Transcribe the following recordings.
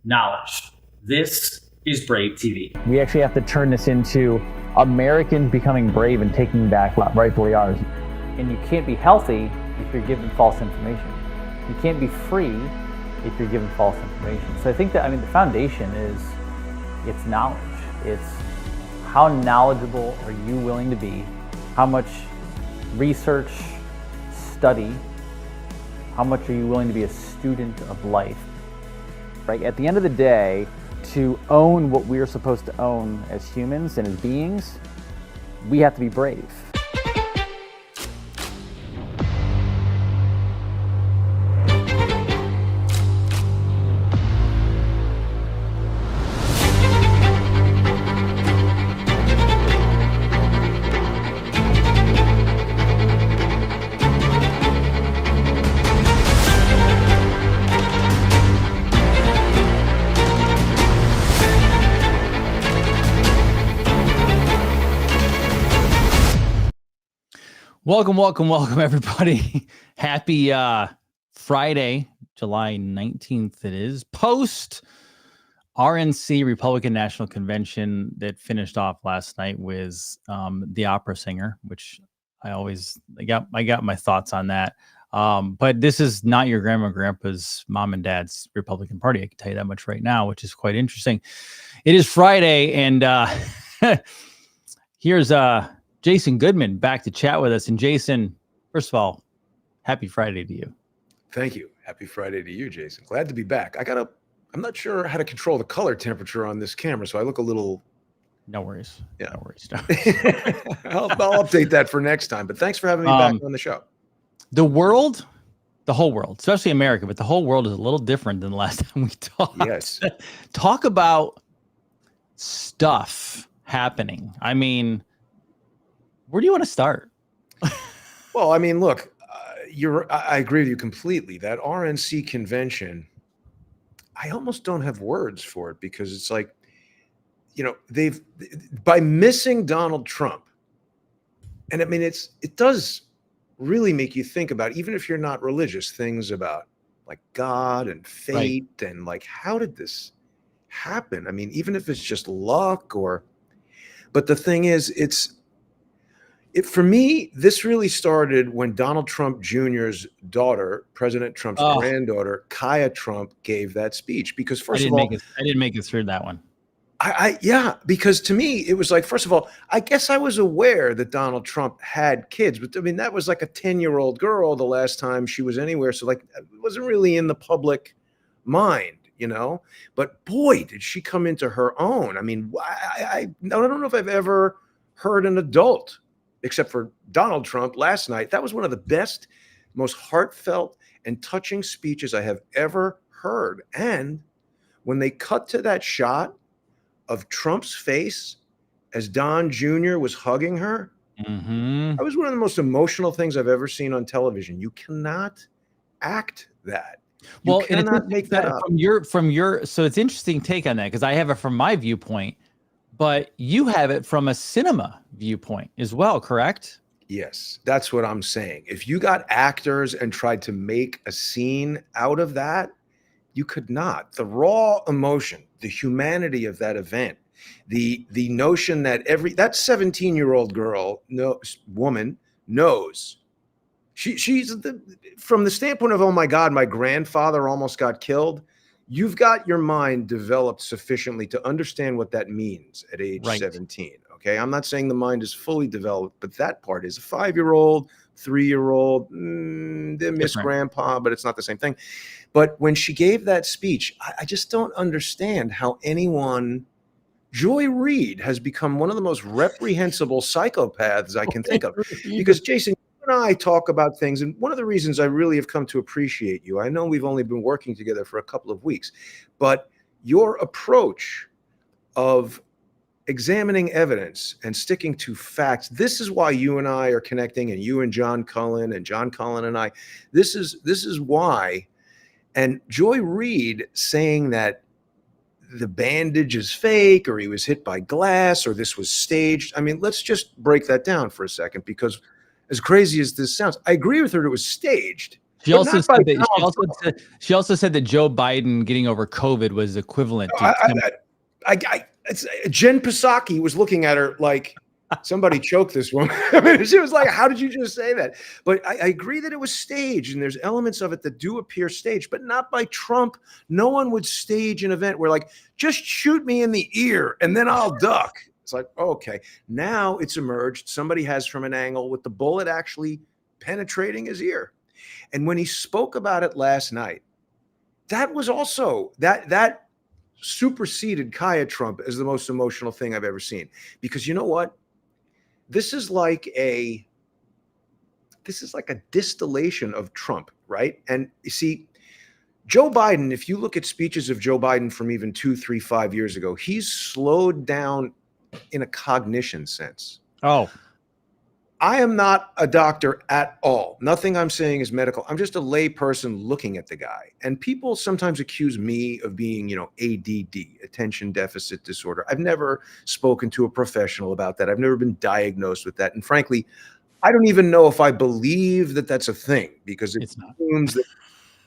knowledge. This is Brave TV. We actually have to turn this into Americans becoming brave and taking back what rightfully ours. And you can't be healthy if you're given false information. You can't be free if you're given false information. So I think that, the foundation is, it's knowledge. It's how knowledgeable are you willing to be? How much research, study, how much are you willing to be a student of life? Right? At the end of the day, to own what we're supposed to own as humans and as beings, we have to be brave. Welcome, everybody. Happy Friday, July 19th it is. Post RNC Republican National Convention that finished off last night with the opera singer, which I got my thoughts on that. But this is not your grandma and grandpa's mom and dad's Republican Party. I can tell you that much right now, which is quite interesting. It is Friday, and here's Jason Goodman back to chat with us. And Jason, first of all, happy Friday to you. Thank you. Happy Friday to you, Jason. Glad to be back. I'm not sure how to control the color temperature on this camera, so I look a little... No worries. Yeah. No worries. I'll update that for next time, but thanks for having me back on the show. The whole world, especially America, but the whole world is a little different than the last time we talked. Yes. Talk about stuff happening. Where do you want to start? Well, look, I agree with you completely. That RNC convention, I almost don't have words for it, because it's like, they've, by missing Donald Trump, and it does really make you think about, even if you're not religious, things about like God and fate, right? And like, how did this happen? Even if it's just luck but the thing is, for me, this really started when Donald Trump Jr.'s daughter, President Trump's granddaughter, Kaya Trump, gave that speech. Because first of all, I didn't make it through that one. Because to me, it was like, first of all, I guess I was aware that Donald Trump had kids, but that was like a 10-year-old girl the last time she was anywhere. So like, it wasn't really in the public mind, but boy, did she come into her own. I don't know if I've ever heard an adult, except for Donald Trump last night. That was one of the best, most heartfelt and touching speeches I have ever heard. And when they cut to that shot of Trump's face as Don Jr. was hugging her, that was one of the most emotional things I've ever seen on television. You cannot act that. You cannot make that up. So it's interesting take on that, because I have it from my viewpoint, but you have it from a cinema viewpoint as well, correct? Yes, that's what I'm saying. If you got actors and tried to make a scene out of that, you could not. The raw emotion, the humanity of that event, the notion that that 17-year-old woman knows. She's from the standpoint of, oh my God, my grandfather almost got killed. You've got your mind developed sufficiently to understand what that means at age 17. Okay. I'm not saying the mind is fully developed, but that part is. A 5-year-old, 3-year-old, they miss grandpa, but it's not the same thing. But when she gave that speech, I just don't understand how Joy Reid has become one of the most reprehensible psychopaths I can think of. Because Jason, you and I talk about things, and one of the reasons I really have come to appreciate you, I know we've only been working together for a couple of weeks, but your approach of examining evidence and sticking to facts, this is why you and I are connecting, and you and John Cullen and I, this is why. And Joy Reid saying that the bandage is fake, or he was hit by glass, or this was staged. Let's just break that down for a second, because as crazy as this sounds, I agree with her, it was staged. She But also not by said that Donald Trump. she also said that Joe Biden getting over COVID was equivalent to It's, Jen Psaki was looking at her like, somebody choked this woman. I mean, she was like, how did you just say that? But I agree that it was staged, and there's elements of it that do appear staged, but not by Trump. No one would stage an event where, like, just shoot me in the ear and then I'll duck. It's like, okay, now it's emerged. Somebody has from an angle with the bullet actually penetrating his ear. And when he spoke about it last night, that was also that superseded Kaya Trump as the most emotional thing I've ever seen. Because you know what? This is like a distillation of Trump, right? And you see, Joe Biden, if you look at speeches of Joe Biden from even 2, 3, 5 years ago, he's slowed down in a cognition sense. Oh, I am not a doctor at all. Nothing I'm saying is medical. I'm just a lay person looking at the guy. And people sometimes accuse me of being, ADD, attention deficit disorder. I've never spoken to a professional about that. I've never been diagnosed with that. And frankly, I don't even know if I believe that that's a thing, because it assumes that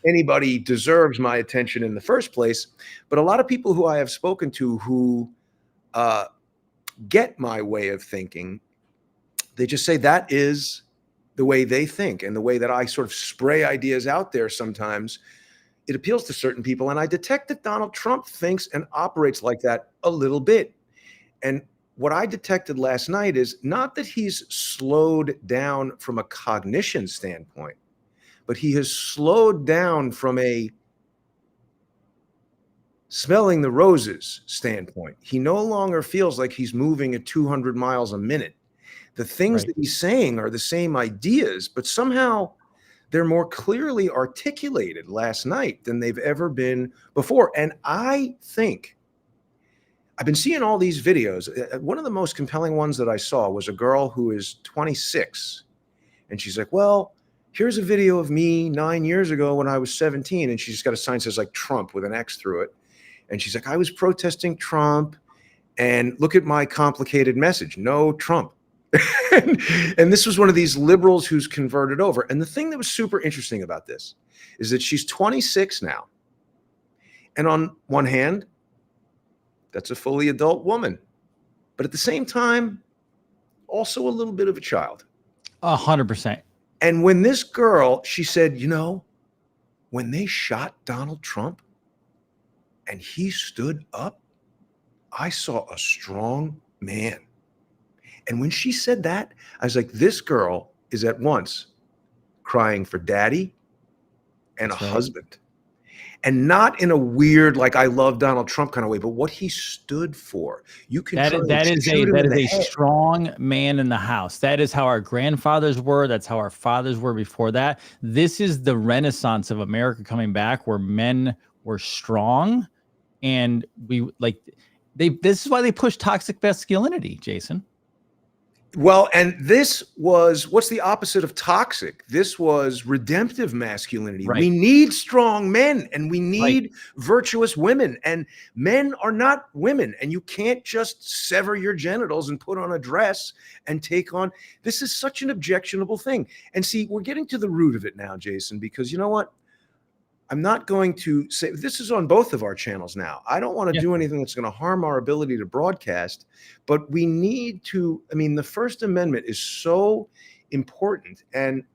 anybody deserves my attention in the first place. But a lot of people who I have spoken to who get my way of thinking, they just say that is the way they think, and the way that I sort of spray ideas out there sometimes, it appeals to certain people. And I detect that Donald Trump thinks and operates like that a little bit. And what I detected last night is not that he's slowed down from a cognition standpoint, but he has slowed down from a smelling the roses standpoint. He no longer feels like he's moving at 200 miles a minute. The things that he's saying are the same ideas, but somehow they're more clearly articulated last night than they've ever been before. And I think I've been seeing all these videos. One of the most compelling ones that I saw was a girl who is 26. And she's like, well, here's a video of me 9 years ago when I was 17. And she's got a sign that says like Trump with an X through it. And she's like, I was protesting Trump, and look at my complicated message. No Trump. And this was one of these liberals who's converted over. And the thing that was super interesting about this is that she's 26 now. And on one hand, that's a fully adult woman. But at the same time, also a little bit of a child. 100%. And when this girl, she said, when they shot Donald Trump and he stood up, I saw a strong man. And when she said that, I was like, this girl is at once crying for daddy and a husband. And not in a weird, like, I love Donald Trump kind of way, but what he stood for. You can that is a strong man in the house. That is how our grandfathers were. That's how our fathers were before that. This is the renaissance of America coming back, where men were strong, and this is why they push toxic masculinity, Jason. Well, and this was, what's the opposite of toxic? This was redemptive masculinity. Right. We need strong men, and we need virtuous women, and men are not women, and you can't just sever your genitals and put on a dress and take on. This is such an objectionable thing. And see, we're getting to the root of it now, Jason, because you know what? I'm not going to say, this is on both of our channels now. I don't want to do anything that's going to harm our ability to broadcast, but we need to, the First Amendment is so important. And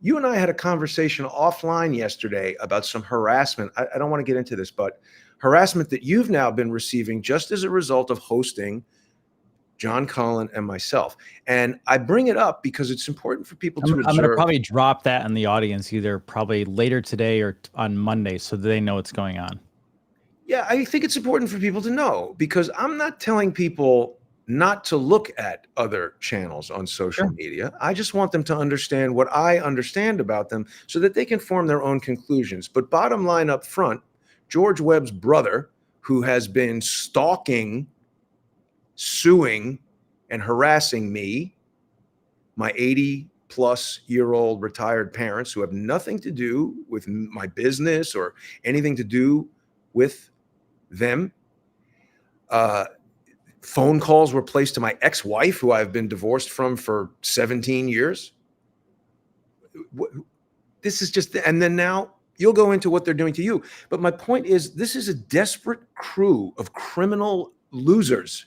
you and I had a conversation offline yesterday about some harassment. I don't want to get into this, but harassment that you've now been receiving just as a result of hosting John Cullen and myself. And I bring it up because it's important for people to observe. I'm going to probably drop that in the audience either probably later today or on Monday, so they know what's going on. Yeah, I think it's important for people to know, because I'm not telling people not to look at other channels on social media. I just want them to understand what I understand about them so that they can form their own conclusions. But bottom line up front, George Webb's brother, who has been stalking, suing, and harassing me, my 80-plus-year-old retired parents who have nothing to do with my business or anything to do with them. Phone calls were placed to my ex-wife, who I've been divorced from for 17 years. This is just, and then now you'll go into what they're doing to you. But my point is, this is a desperate crew of criminal losers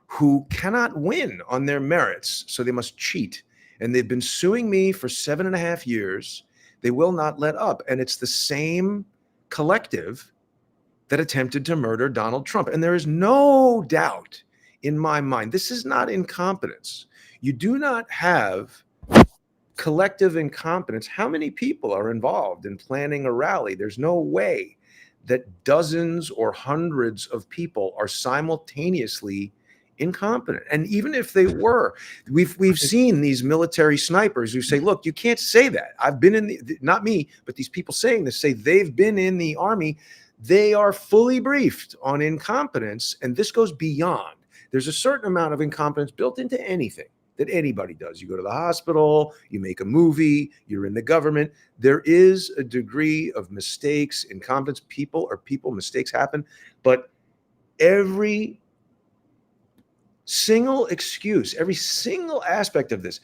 who cannot win on their merits, so they must cheat. And they've been suing me for 7.5 years. They will not let up. And it's the same collective that attempted to murder Donald Trump. And there is no doubt in my mind, this is not incompetence. You do not have collective incompetence. How many people are involved in planning a rally? There's no way that dozens or hundreds of people are simultaneously incompetent. And even if they were, we've seen these military snipers who say, look, you can't say that. I've been in the, not me, but these people saying this say they've been in the Army. They are fully briefed on incompetence, and this goes beyond. There's a certain amount of incompetence built into anything that anybody does. You go to the hospital, you make a movie, you're in the government. There is a degree of mistakes, incompetence. Mistakes happen, but every single excuse, every single aspect of this.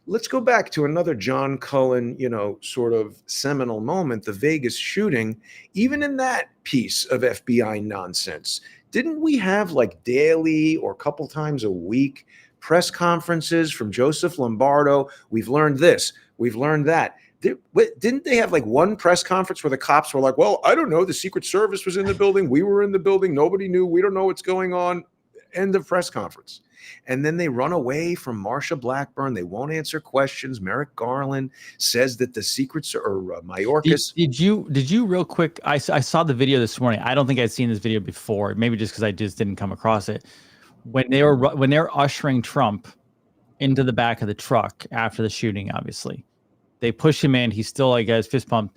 Let's go back to another John Cullen, sort of seminal moment, the Vegas shooting. Even in that piece of FBI nonsense, didn't we have like daily or a couple times a week press conferences from Joseph Lombardo? We've learned this, we've learned that. Didn't they have like one press conference where the cops were like, well, I don't know, the Secret Service was in the building, we were in the building, nobody knew, we don't know what's going on. End of press conference. And then they run away from Marsha Blackburn. They won't answer questions. Merrick Garland says that the secrets are Mayorkas. Did you real quick? I saw the video this morning. I don't think I'd seen this video before. Maybe just because I just didn't come across it. When they were ushering Trump into the back of the truck after the shooting, obviously, they push him in. He's still, I guess, fist pumped.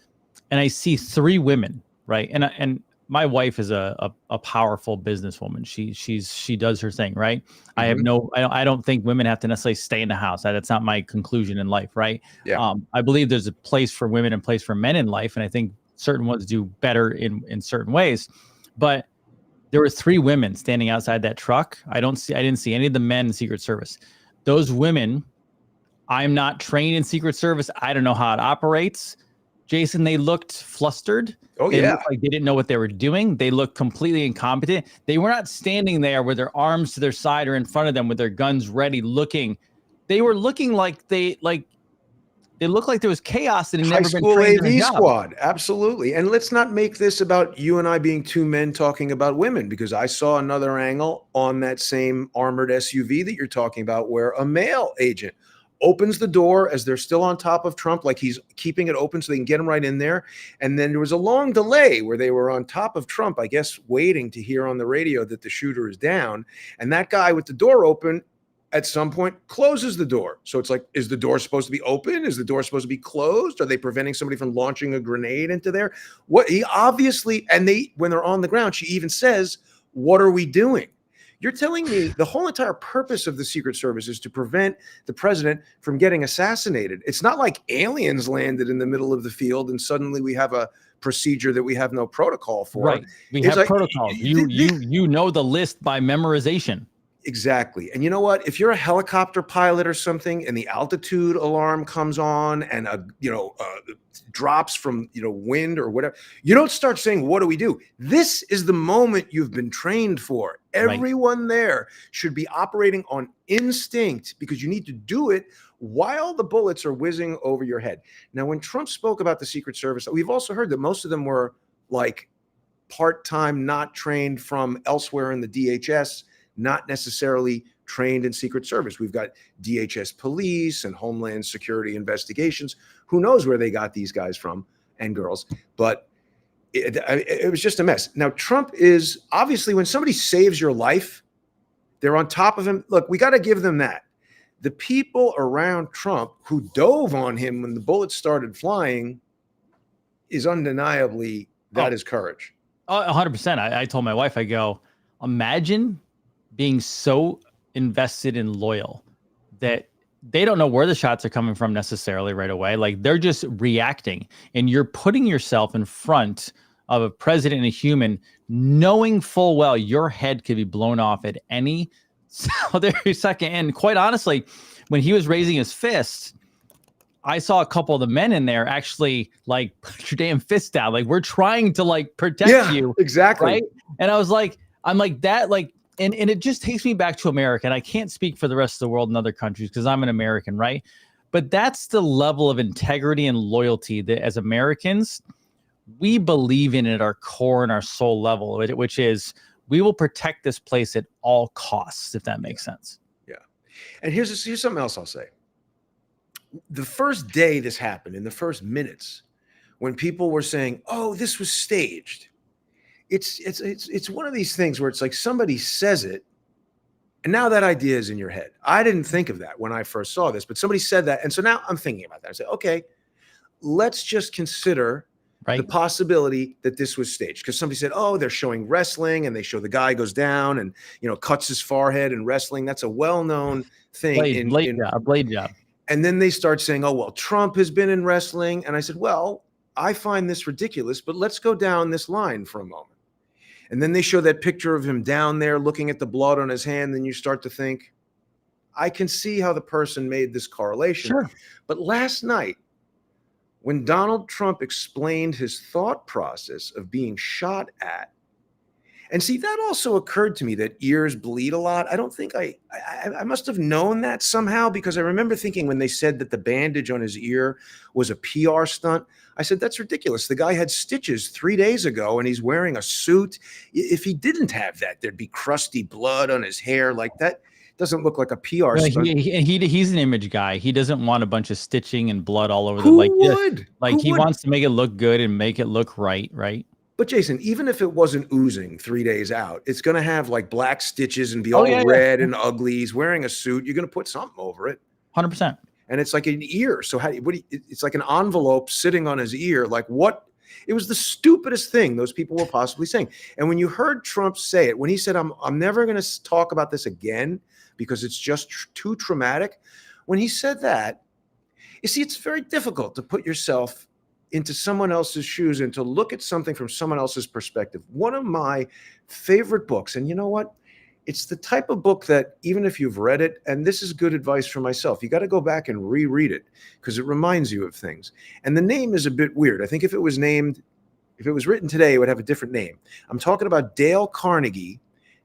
And I see 3 women, right? And my wife is a powerful businesswoman. She does her thing, right? Mm-hmm. I don't think women have to necessarily stay in the house. That's not my conclusion in life, right? Yeah. I believe there's a place for women and place for men in life, and I think certain ones do better in certain ways. But there were 3 women standing outside that truck. I didn't see any of the men in Secret Service. Those women, I'm not trained in Secret Service. I don't know how it operates. Jason, they looked flustered. Oh, they yeah. looked like they didn't know what they were doing. They looked completely incompetent. They were not standing there with their arms to their side or in front of them with their guns ready looking. They were looking like they looked like there was chaos and had never been trained in a job. Squad. Absolutely. And let's not make this about you and I being 2 men talking about women, because I saw another angle on that same armored SUV that you're talking about where a male agent opens the door as they're still on top of Trump, like he's keeping it open so they can get him right in there. And then there was a long delay where they were on top of Trump, I guess, waiting to hear on the radio that the shooter is down. And that guy with the door open at some point closes the door. So it's like, is the door supposed to be open? Is the door supposed to be closed? Are they preventing somebody from launching a grenade into there? What he obviously, and when they're on the ground, she even says, what are we doing? You're telling me the whole entire purpose of the Secret Service is to prevent the president from getting assassinated. It's not like aliens landed in the middle of the field and suddenly we have a procedure that we have no protocol for. Right. We have protocols. You know the list by memorization. Exactly. And you know what? If you're a helicopter pilot or something and the altitude alarm comes on and drops from wind or whatever, you don't start saying, what do we do? This is the moment you've been trained for. Everyone there should be operating on instinct because you need to do it while the bullets are whizzing over your head. Now, when Trump spoke about the Secret Service, we've also heard that most of them were like part-time, not trained from elsewhere in the DHS, not necessarily trained in Secret Service. We've got DHS police and Homeland Security investigations. Who knows where they got these guys from and girls, but it was just a mess. Now, Trump is obviously, when somebody saves your life, they're on top of him. Look, we got to give them that. The people around Trump who dove on him when the bullets started flying is undeniably, that is courage. 100%. I told my wife, I go, imagine being so invested and loyal that they don't know where the shots are coming from necessarily right away. Like they're just reacting, and you're putting yourself in front of a president and a human, knowing full well your head could be blown off at any other second. And quite honestly, when he was raising his fist, I saw a couple of the men in there actually like put your damn fist down. Like we're trying to like protect you. Exactly. Right. And I was like, I'm like that, like, and it just takes me back to America. And I can't speak for the rest of the world and other countries because I'm an American, right? But that's the level of integrity and loyalty that as Americans, we believe in at our core and our soul level, which is we will protect this place at all costs, if that makes sense. Yeah. And here's something else I'll say. The first day this happened, in the first minutes, when people were saying, oh, this was staged, it's one of these things where it's like somebody says it, and now that idea is in your head. I didn't think of that when I first saw this, but somebody said that. And so now I'm thinking about that. I say, okay, let's just consider the possibility that this was staged. Because somebody said, oh, they're showing wrestling and they show the guy goes down and, cuts his forehead in wrestling. That's a well-known thing. Blade job. And then they start saying, oh, well, Trump has been in wrestling. And I said, well, I find this ridiculous, but let's go down this line for a moment. And then they show that picture of him down there looking at the blood on his hand. Then you start to think, I can see how the person made this correlation. Sure. But last night, when Donald Trump explained his thought process of being shot at, and see, that also occurred to me that ears bleed a lot. I don't think I must have known that somehow, because I remember thinking when they said that the bandage on his ear was a PR stunt, I said, that's ridiculous. The guy had stitches 3 days ago and he's wearing a suit. If he didn't have that, there'd be crusty blood on his hair. Like that doesn't look like a PR stunt. He's an image guy. He doesn't want a bunch of stitching and blood all over Who would? He wants to make it look good and make it look right. But Jason, even if it wasn't oozing 3 days out, it's going to have like black stitches and be all red and ugly. He's wearing a suit. You're going to put something over it. 100%. And it's like an ear. So it's like an envelope sitting on his ear. Like what? It was the stupidest thing those people were possibly saying. And when you heard Trump say it, when he said, I'm never going to talk about this again because it's just too traumatic. When he said that, you see, it's very difficult to put yourself into someone else's shoes and to look at something from someone else's perspective. One of my favorite books, and you know what? It's the type of book that even if you've read it, and this is good advice for myself, you got to go back and reread it because it reminds you of things. And the name is a bit weird. I think if it was written today, it would have a different name. I'm talking about Dale Carnegie,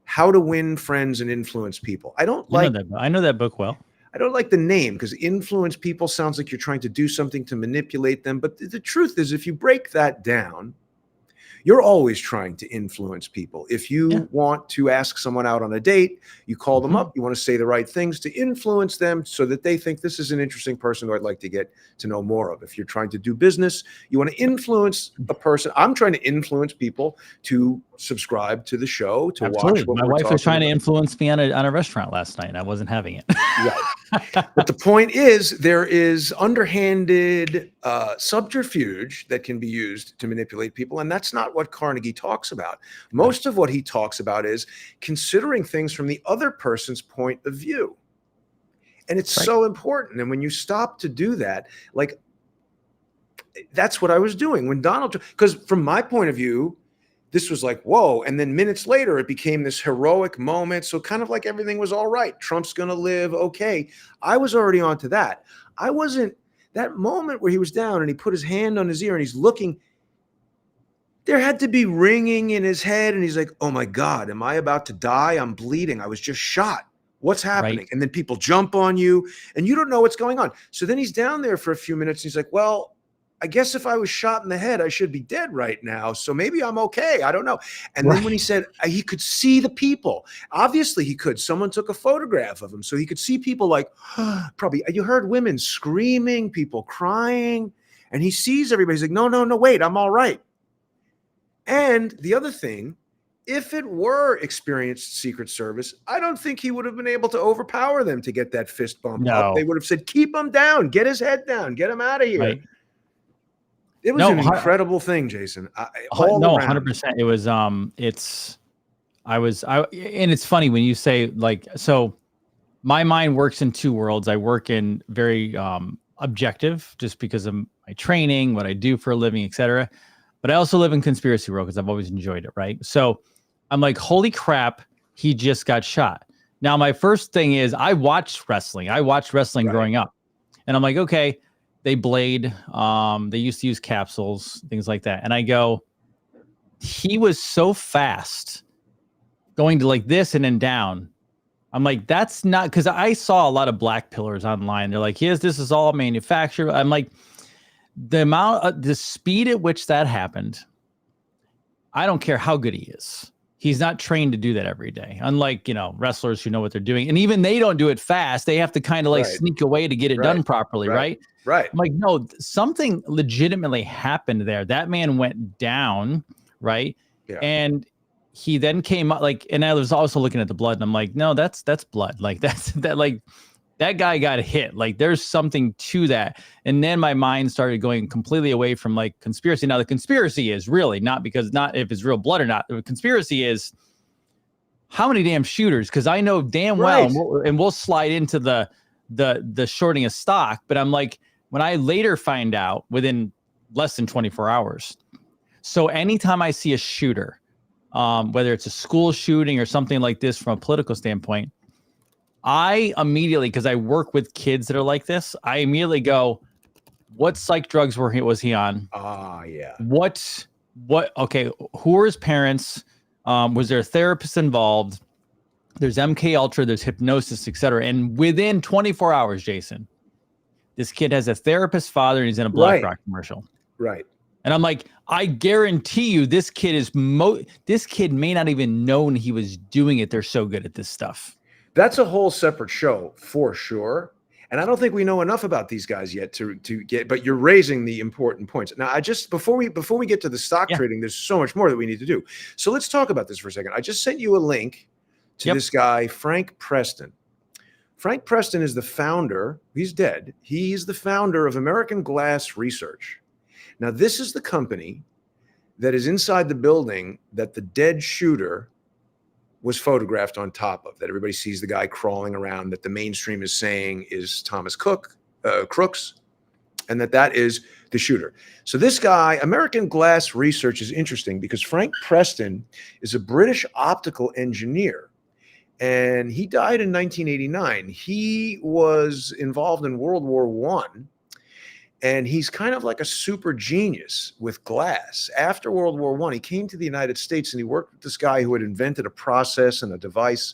How to Win Friends and Influence People. I know that book well. I don't like the name because influence people sounds like you're trying to do something to manipulate them. But the truth is, if you break that down, you're always trying to influence people. If you want to ask someone out on a date, you call them up, you want to say the right things to influence them so that they think this is an interesting person who I'd like to get to know more of. If you're trying to do business, you want to influence a person. I'm trying to influence people to subscribe to the show, to watch what my wife was trying to influence me on a restaurant last night and I wasn't having it. Right. But the point is, there is underhanded subterfuge that can be used to manipulate people. And that's not what Carnegie talks about. Most of what he talks about is considering things from the other person's point of view. And it's so important. And when you stop to do that, like, that's what I was doing when because from my point of view, this was like, whoa. And then minutes later, it became this heroic moment. So kind of like everything was all right. Trump's going to live. Okay. I was already onto that. I wasn't that moment where he was down and he put his hand on his ear and he's looking. There had to be ringing in his head. And he's like, oh my God, am I about to die? I'm bleeding. I was just shot. What's happening? Right. And then people jump on you and you don't know what's going on. So then he's down there for a few minutes. And he's like, well, I guess if I was shot in the head, I should be dead right now. So maybe I'm okay. I don't know. And then when he said he could see the people, obviously he could. Someone took a photograph of him. So he could see people like, probably, you heard women screaming, people crying. And he sees everybody. He's like, no, wait, I'm all right. And the other thing, if it were experienced Secret Service, I don't think he would have been able to overpower them to get that fist bump up. They would have said, keep him down, get his head down, get him out of here. Right. It was an incredible thing, Jason. 100%. It was, and it's funny when you say like, so my mind works in two worlds. I work in very objective just because of my training, what I do for a living, etc. But I also live in conspiracy world because I've always enjoyed it. Right. So I'm like, holy crap, he just got shot. Now, my first thing is I watched wrestling. Growing up and I'm like, okay, they blade. They used to use capsules, things like that. And I go, he was so fast going to like this and then down. I'm like, that's not, because I saw a lot of black pillars online. They're like, yes, this is all manufactured. I'm like, the speed at which that happened, I don't care how good he is. He's not trained to do that every day. Unlike, wrestlers who know what they're doing. And even they don't do it fast. They have to kind of like sneak away to get it done properly, right? Right. I'm like, no, something legitimately happened there. That man went down, right? Yeah. And he then came up and I was also looking at the blood and I'm like, no, that's blood. Like that guy got hit. Like there's something to that. And then my mind started going completely away from like conspiracy. Now the conspiracy is really not if it's real blood or not. The conspiracy is how many damn shooters? Because I know damn well, and we'll slide into the shorting of stock. But I'm like, when I later find out within less than 24 hours. So anytime I see a shooter, whether it's a school shooting or something like this from a political standpoint, I immediately, because I work with kids that are like this, I immediately go, what psych drugs was he on? Yeah. Okay, who are his parents? Was there a therapist involved? There's MK Ultra, there's hypnosis, etc. And within 24 hours, Jason, this kid has a therapist father and he's in a BlackRock commercial. Right. And I'm like, I guarantee you this kid this kid may not even known he was doing it. They're so good at this stuff. That's a whole separate show for sure. And I don't think we know enough about these guys yet to get, but you're raising the important points. Now, before we get to the stock trading, there's so much more that we need to do. So let's talk about this for a second. I just sent you a link to this guy, Frank Preston. Frank Preston is the founder. He's dead. He's the founder of American Glass Research. Now, this is the company that is inside the building that the dead shooter was photographed on top of, that everybody sees the guy crawling around, that the mainstream is saying is Thomas Crooks, and that is the shooter. So this guy, American Glass Research, is interesting because Frank Preston is a British optical engineer, and he died in 1989. He was involved in World War I, and he's kind of like a super genius with glass. After World War I, he came to the United States and he worked with this guy who had invented a process and a device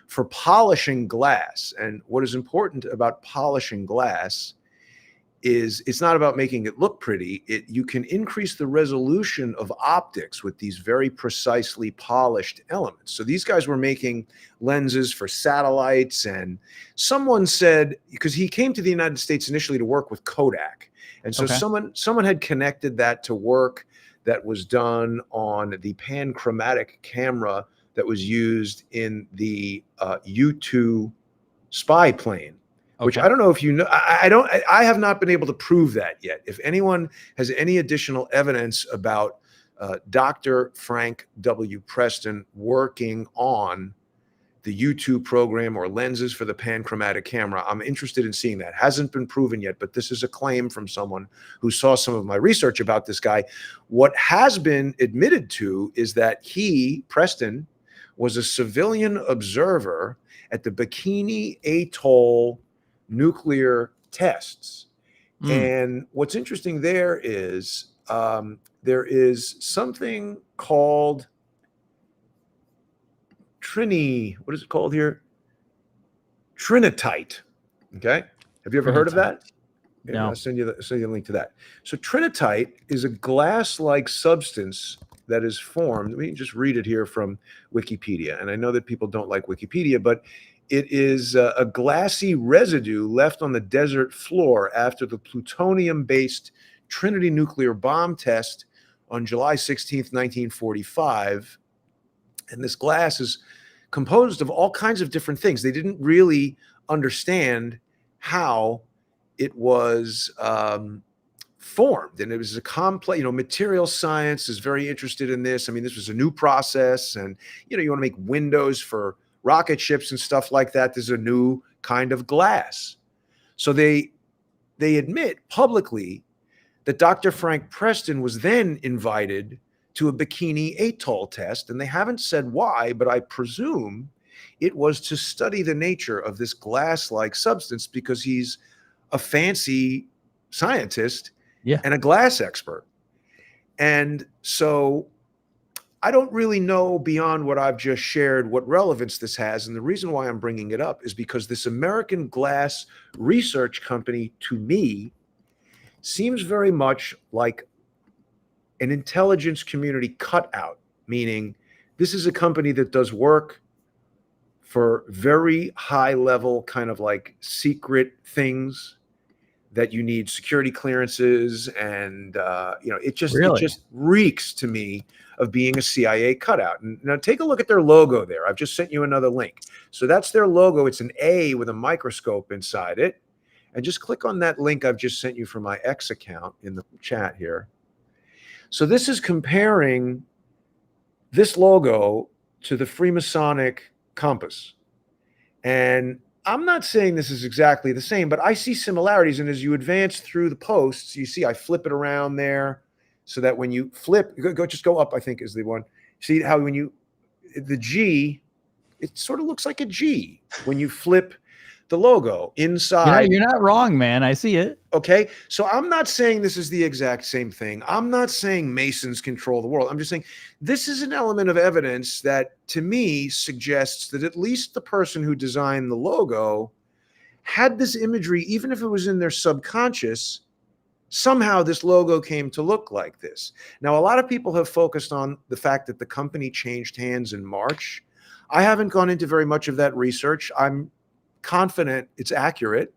for polishing glass. And what is important about polishing glass is it's not about making it look pretty. You can increase the resolution of optics with these very precisely polished elements. So these guys were making lenses for satellites, and someone said, because he came to the United States initially to work with Kodak. And so someone had connected that to work that was done on the panchromatic camera that was used in the U-2 spy plane. Which I don't know if you know. I have not been able to prove that yet. If anyone has any additional evidence about Dr. Frank W. Preston working on the U-2 program or lenses for the panchromatic camera, I'm interested in seeing that. Hasn't been proven yet, but this is a claim from someone who saw some of my research about this guy. What has been admitted to is that Preston, was a civilian observer at the Bikini Atoll nuclear tests. And what's interesting there is something called what is it called here? Trinitite. Okay. Have you ever heard of that? No. I'll send you a link to that. So trinitite is a glass-like substance that is formed. Let me just read it here from Wikipedia. And I know that people don't like Wikipedia, but it is a glassy residue left on the desert floor after the plutonium-based Trinity nuclear bomb test on July 16th, 1945. And this glass is composed of all kinds of different things. They didn't really understand how it was formed. And it was a complex, material science is very interested in this. I mean, this was a new process, and, you want to make windows for rocket ships and stuff like that. There's a new kind of glass. So they admit publicly that Dr. Frank Preston was then invited to a Bikini Atoll test, and they haven't said why, but I presume it was to study the nature of this glass-like substance because he's a fancy scientist Yeah. and a glass expert. And so I don't really know beyond what I've just shared what relevance this has. And the reason why I'm bringing it up is because this American glass research company, to me, seems very much like an intelligence community cutout, meaning this is a company that does work for very high level, kind of like secret things that you need security clearances, and it Really? just reeks to me of being a CIA cutout. And now take a look at their logo there. I've just sent you another link. So that's their logo. It's an A with a microscope inside it. And just click on that link I've just sent you from my X account in the chat here. So this is comparing this logo to the Freemasonic compass. And I'm not saying this is exactly the same, but I see similarities. And as you advance through the posts, you see I flip it around there so that when you flip, just go up, I think is the one. See how when the G, it sort of looks like a G when you flip the logo inside. You're not wrong, man. I see it. Okay. So I'm not saying this is the exact same thing. I'm not saying Masons control the world. I'm just saying this is an element of evidence that to me suggests that at least the person who designed the logo had this imagery, even if it was in their subconscious. Somehow this logo came to look like this. Now, a lot of people have focused on the fact that the company changed hands in March. I haven't gone into very much of that research. I'm confident it's accurate.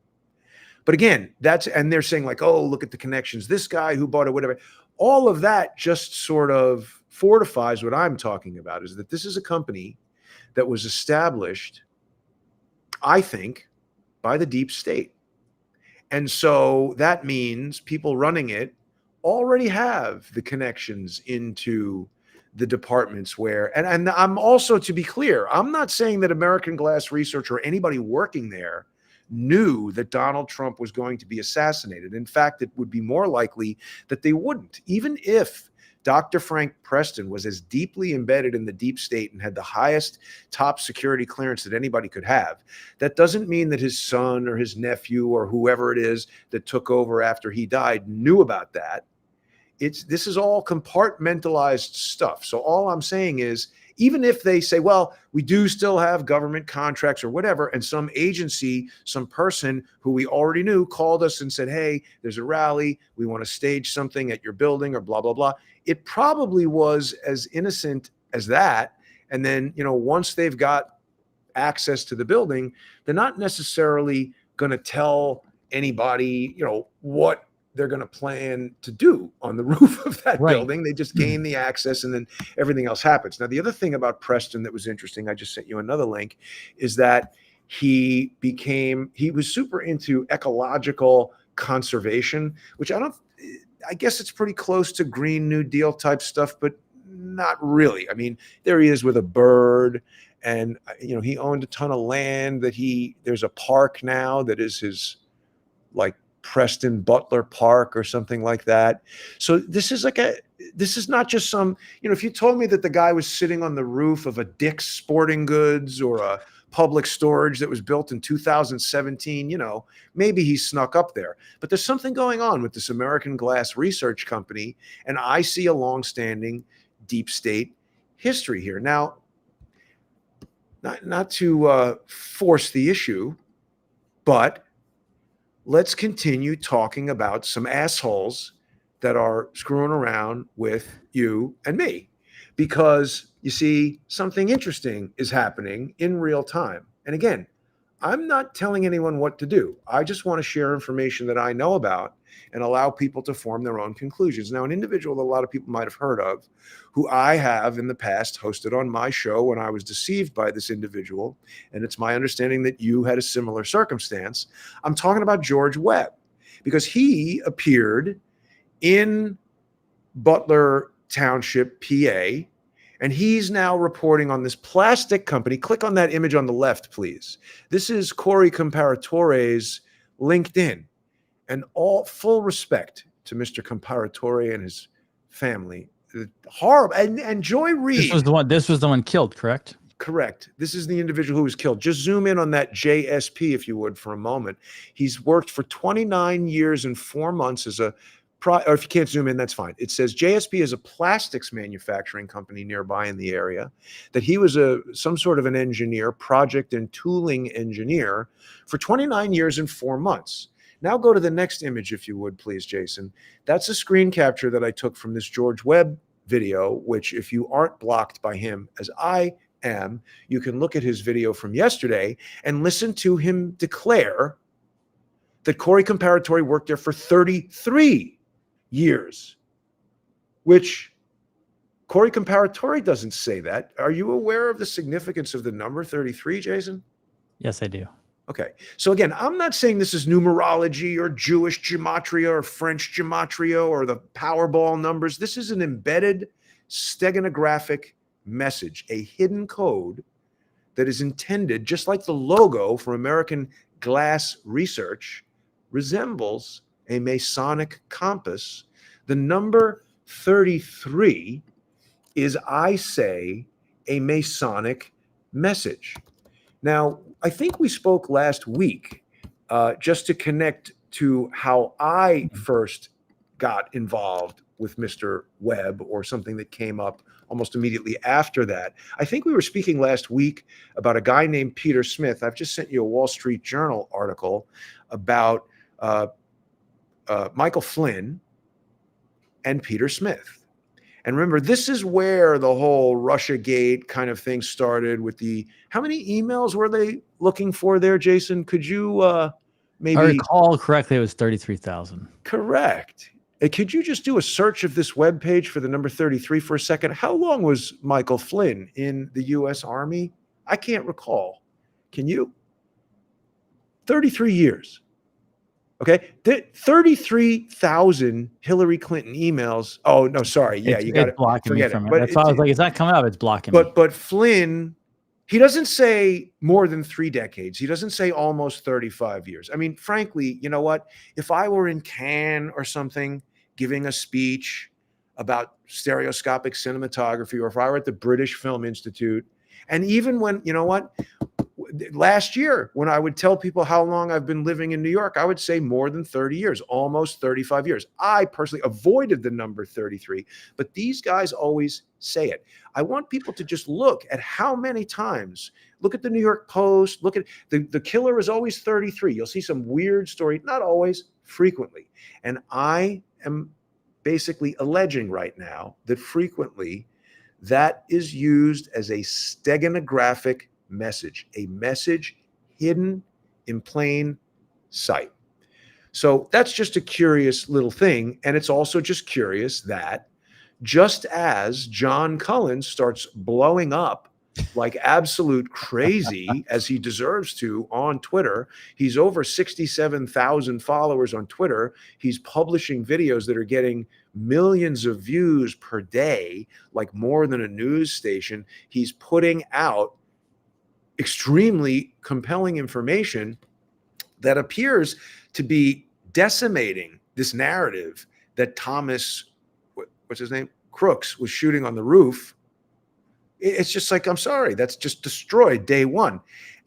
But again, and they're saying like, oh, look at the connections. This guy who bought it, whatever. All of that just sort of fortifies what I'm talking about, is that this is a company that was established, I think, by the deep state. And so that means people running it already have the connections into the departments where, and I'm also, to be clear, I'm not saying that American Glass Research or anybody working there knew that Donald Trump was going to be assassinated. In fact, it would be more likely that they wouldn't. Even if Dr. Frank Preston was as deeply embedded in the deep state and had the highest top security clearance that anybody could have, that doesn't mean that his son or his nephew or whoever it is that took over after he died knew about that. This is all compartmentalized stuff. So all I'm saying is, even if they say, well, we do still have government contracts or whatever, and some agency, some person who we already knew called us and said, hey, there's a rally, we want to stage something at your building or blah, blah, blah. It probably was as innocent as that. And then, once they've got access to the building, they're not necessarily going to tell anybody, what they're going to plan to do on the roof of that building. They just gain the access and then everything else happens. Now, the other thing about Preston that was interesting, I just sent you another link, is that he was super into ecological conservation, which I guess it's pretty close to Green New Deal type stuff, but not really. I mean, there he is with a bird, and, he owned a ton of land there's a park now that is his, like, Preston Butler Park or something like that. So this is not just some, if you told me that the guy was sitting on the roof of a Dick's Sporting Goods or a Public Storage that was built in 2017, maybe he snuck up there. But there's something going on with this American Glass Research Company, and I see a longstanding deep state history here. Now, not to force the issue, but let's continue talking about some assholes that are screwing around with you and me, because you see, something interesting is happening in real time. And again, I'm not telling anyone what to do. I just want to share information that I know about and allow people to form their own conclusions. Now, an individual that a lot of people might have heard of, who I have in the past hosted on my show when I was deceived by this individual, and it's my understanding that you had a similar circumstance. I'm talking about George Webb, because he appeared in Butler Township, PA, and he's now reporting on this plastic company. Click on that image on the left, please. This is Corey Comparatore's LinkedIn. And all full respect to Mr. Comparatore and his family. Horrible. And Joy Reid. This was the one killed, correct? Correct. This is the individual who was killed. Just zoom in on that JSP, if you would, for a moment. He's worked for 29 years and 4 months as a, or if you can't zoom in, that's fine. It says JSP is a plastics manufacturing company nearby in the area, that he was some sort of an engineer, project and tooling engineer for 29 years and 4 months. Now go to the next image, if you would, please, Jason. That's a screen capture that I took from this George Webb video, which if you aren't blocked by him, as I am, you can look at his video from yesterday and listen to him declare that Corey Comparatori worked there for 33 years, which Corey Comparatori doesn't say that. Are you aware of the significance of the number 33, Jason? Yes, I do. Okay. So again, I'm not saying this is numerology or Jewish gematria or French gematria or the Powerball numbers. This is an embedded steganographic message, a hidden code that is intended, just like the logo for American Glass Research, resembles a Masonic compass. The number 33 is, I say, a Masonic message. Now, I think we spoke last week, just to connect to how I first got involved with Mr. Webb, or something that came up almost immediately after that. I think we were speaking last week about a guy named Peter Smith. I've just sent you a Wall Street Journal article about Michael Flynn and Peter Smith. And remember, this is where the whole Russiagate kind of thing started with the, how many emails were they looking for there, Jason? Could you maybe? I recall correctly, it was 33,000. Correct. Could you just do a search of this webpage for the number 33 for a second? How long was Michael Flynn in the U.S. Army? I can't recall. Can you? 33 years. Okay. 33,000 Hillary Clinton emails. Oh, no, sorry. Yeah, you got it. Blocking me Forget from it. it. But That's why I was like, it's not coming up. It's blocking me. But Flynn, he doesn't say more than 3 decades. He doesn't say almost 35 years. I mean, frankly, you know what? If I were in Cannes or something giving a speech about stereoscopic cinematography, or if I were at the British Film Institute, and even when, you know what? Last year, when I would tell people how long I've been living in New York, I would say more than 30 years, almost 35 years. I personally avoided the number 33, but these guys always say it. I want people to just look at how many times, look at the New York Post, look at the killer is always 33. You'll see some weird story, not always, frequently. And I am basically alleging right now that frequently that is used as a steganographic message, a message hidden in plain sight. So that's just a curious little thing. And it's also just curious that just as John Cullen starts blowing up like absolute crazy, as he deserves to, on Twitter, he's over 67,000 followers on Twitter. He's publishing videos that are getting millions of views per day, like more than a news station. He's putting out extremely compelling information that appears to be decimating this narrative that Thomas, what's his name, Crooks, was shooting on the roof. It's just like, I'm sorry, that's just destroyed day one.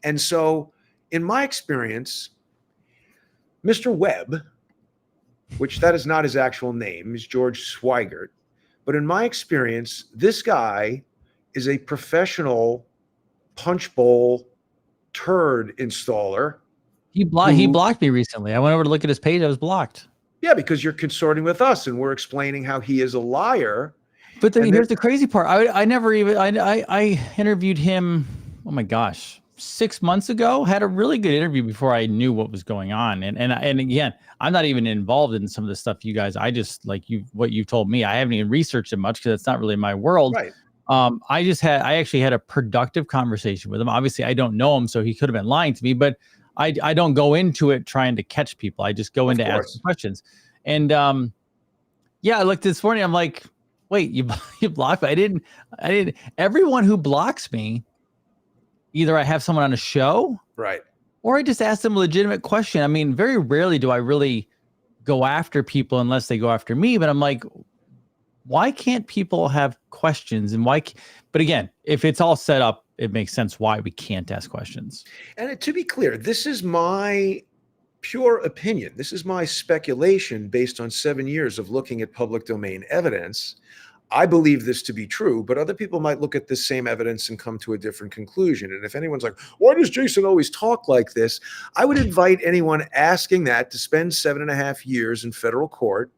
And so in my experience, Mr. Webb, which that is not his actual name, is George Swigert, but in my experience, this guy is a professional punch bowl turd installer. He blocked me recently. I went over to look at his page. I was blocked. Yeah, because you're consorting with us and we're explaining how he is a liar. But here's the crazy part. I never even I interviewed him. Oh my gosh, 6 months ago. Had a really good interview before I knew what was going on. And again, I'm not even involved in some of the stuff you guys. I just what you've told me. I haven't even researched it much because it's not really my world. Right. I actually had a productive conversation with him. Obviously, I don't know him, so he could have been lying to me, but I don't go into it trying to catch people. I just go into asking questions. And yeah, I looked this morning. I'm like, wait, you blocked me? I didn't. Everyone who blocks me, either I have someone on a show, right, or I just ask them a legitimate question. I mean, very rarely do I really go after people unless they go after me. But I'm like, why can't people have questions? And why? But again, if it's all set up, it makes sense why we can't ask questions. And to be clear, this is my pure opinion. This is my speculation based on 7 years of looking at public domain evidence. I believe this to be true, but other people might look at this same evidence and come to a different conclusion. And if anyone's like, why does Jason always talk like this? I would invite anyone asking that to spend 7.5 years in federal court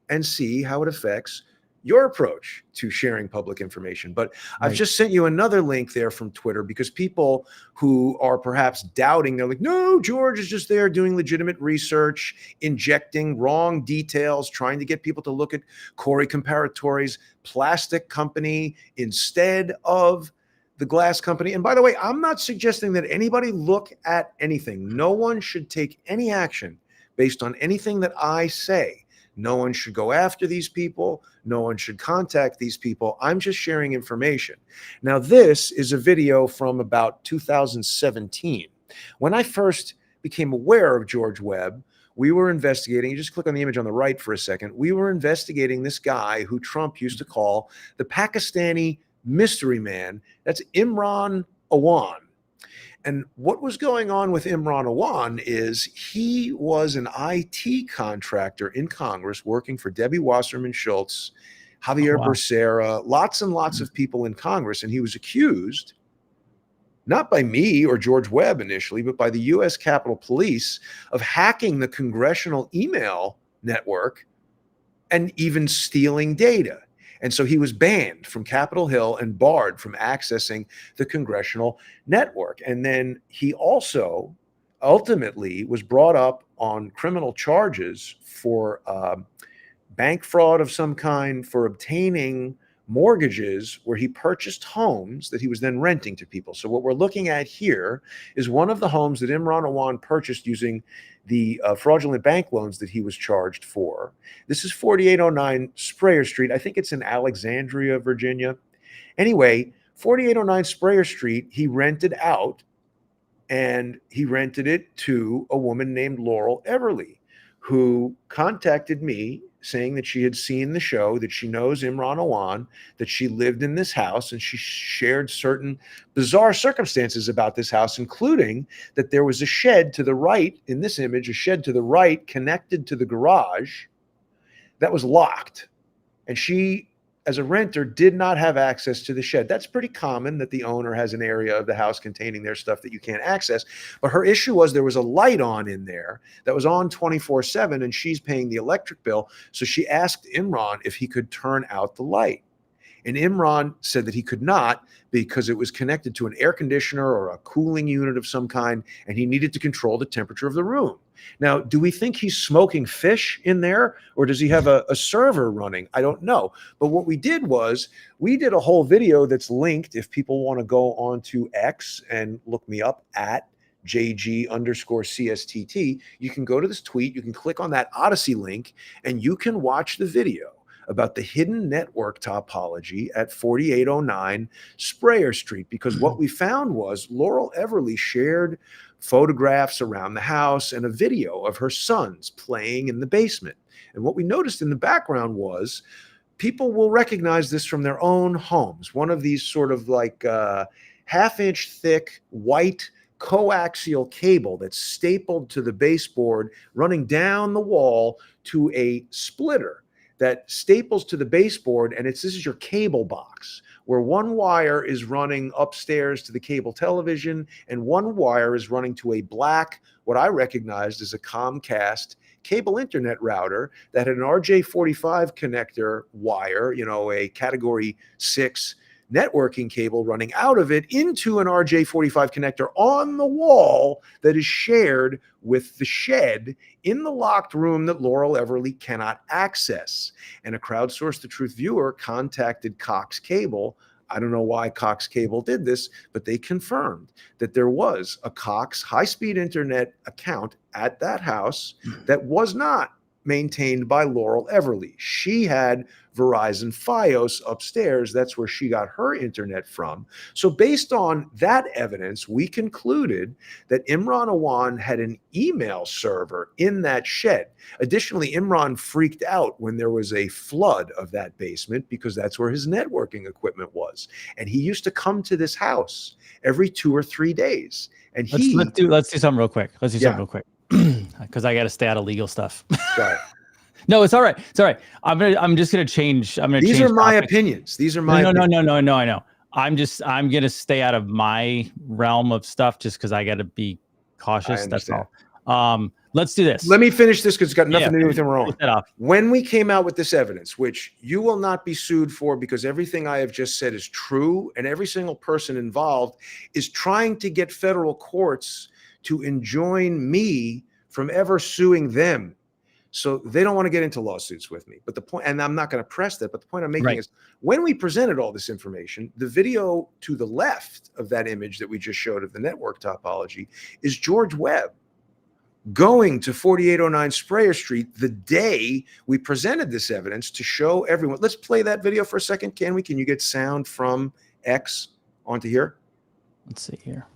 and see how it affects your approach to sharing public information. But I've just sent you another link there from Twitter, because people who are perhaps doubting, they're like, no, George is just there doing legitimate research, injecting wrong details, trying to get people to look at Corey Comparatore's plastic company instead of the glass company. And by the way, I'm not suggesting that anybody look at anything. No one should take any action based on anything that I say. No one should go after these people. No one should contact these people. I'm just sharing information. Now, this is a video from about 2017. When I first became aware of George Webb, we were investigating, you just click on the image on the right for a second. We were investigating this guy who Trump used to call the Pakistani mystery man. That's Imran Awan. And what was going on with Imran Awan is he was an IT contractor in Congress working for Debbie Wasserman Schultz, Javier Becerra, lots and lots of people in Congress. And he was accused, not by me or George Webb initially, but by the U.S. Capitol Police, of hacking the congressional email network and even stealing data. And so he was banned from Capitol Hill and barred from accessing the congressional network. And then he also ultimately was brought up on criminal charges for bank fraud of some kind, for obtaining mortgages where he purchased homes that he was then renting to people. So what we're looking at here is one of the homes that Imran Awan purchased using the fraudulent bank loans that he was charged for. This is 4809 Sprayer Street. I think it's in Alexandria, Virginia. Anyway, 4809 Sprayer Street, he rented out, and he rented it to a woman named Laurel Everly, who contacted me saying that she had seen the show, that she knows Imran Awan, that she lived in this house, and she shared certain bizarre circumstances about this house, including that there was a shed to the right, in this image, a shed to the right connected to the garage that was locked. And she, as a renter, did not have access to the shed. That's pretty common, that the owner has an area of the house containing their stuff that you can't access. But her issue was there was a light on in there that was on 24/7, and she's paying the electric bill. So she asked Imran if he could turn out the light. And Imran said that he could not, because it was connected to an air conditioner or a cooling unit of some kind, and he needed to control the temperature of the room. Now, do we think he's smoking fish in there, or does he have a server running? I don't know. But what we did was we did a whole video that's linked if people want to go on to X and look me up at JG_CSTT. You can go to this tweet, you can click on that Odyssey link, and you can watch the video about the hidden network topology at 4809 Sprayer Street. Because what we found was Laurel Everly shared photographs around the house and a video of her sons playing in the basement. And what we noticed in the background was people will recognize this from their own homes. One of these sort of like half-inch thick white coaxial cable that's stapled to the baseboard, running down the wall to a splitter that staples to the baseboard. And this is your cable box, where one wire is running upstairs to the cable television and one wire is running to a black, what I recognized as a Comcast cable internet router that had an RJ45 connector wire, a category 6 networking cable running out of it into an RJ45 connector on the wall that is shared with the shed in the locked room that Laurel Everly cannot access. And a crowdsourced The Truth viewer contacted Cox Cable. I don't know why Cox Cable did this, but they confirmed that there was a Cox high-speed internet account at that house that was not maintained by Laurel Everly. She had Verizon Fios upstairs. That's where she got her internet from. So based on that evidence, we concluded that Imran Awan had an email server in that shed. Additionally, Imran freaked out when there was a flood of that basement because that's where his networking equipment was. And he used to come to this house every 2 or 3 days. And let's do something real quick. Because I got to stay out of legal stuff. No, it's all right. It's all right. I'm just gonna change. These are my opinions. These are my no. I know. I'm gonna stay out of my realm of stuff just because I got to be cautious. That's all. Let's do this. Let me finish this because it's got nothing to do with Imran. When we came out with this evidence, which you will not be sued for because everything I have just said is true, and every single person involved is trying to get federal courts to enjoin me from ever suing them. So they don't want to get into lawsuits with me. But the point, and I'm not going to press that, but the point I'm making is when we presented all this information, the video to the left of that image that we just showed of the network topology is George Webb going to 4809 Sprayer Street the day we presented this evidence to show everyone. Let's play that video for a second. Can we? Can you get sound from X onto here? Let's see here.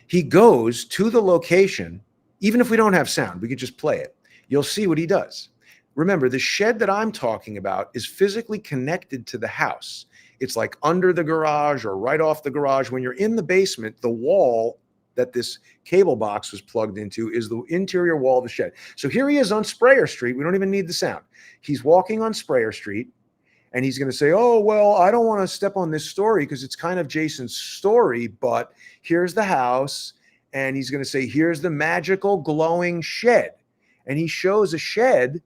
He goes to the location. Even if we don't have sound, we could just play it. You'll see what he does. Remember, the shed that I'm talking about is physically connected to the house. It's like under the garage or right off the garage. When you're in the basement, the wall that this cable box was plugged into is the interior wall of the shed. So here he is on Sprayer Street. We don't even need the sound. He's walking on Sprayer Street, and he's going to say, oh, well, I don't want to step on this story because it's kind of Jason's story, but here's the house. And he's going to say, here's the magical glowing shed. And he shows a shed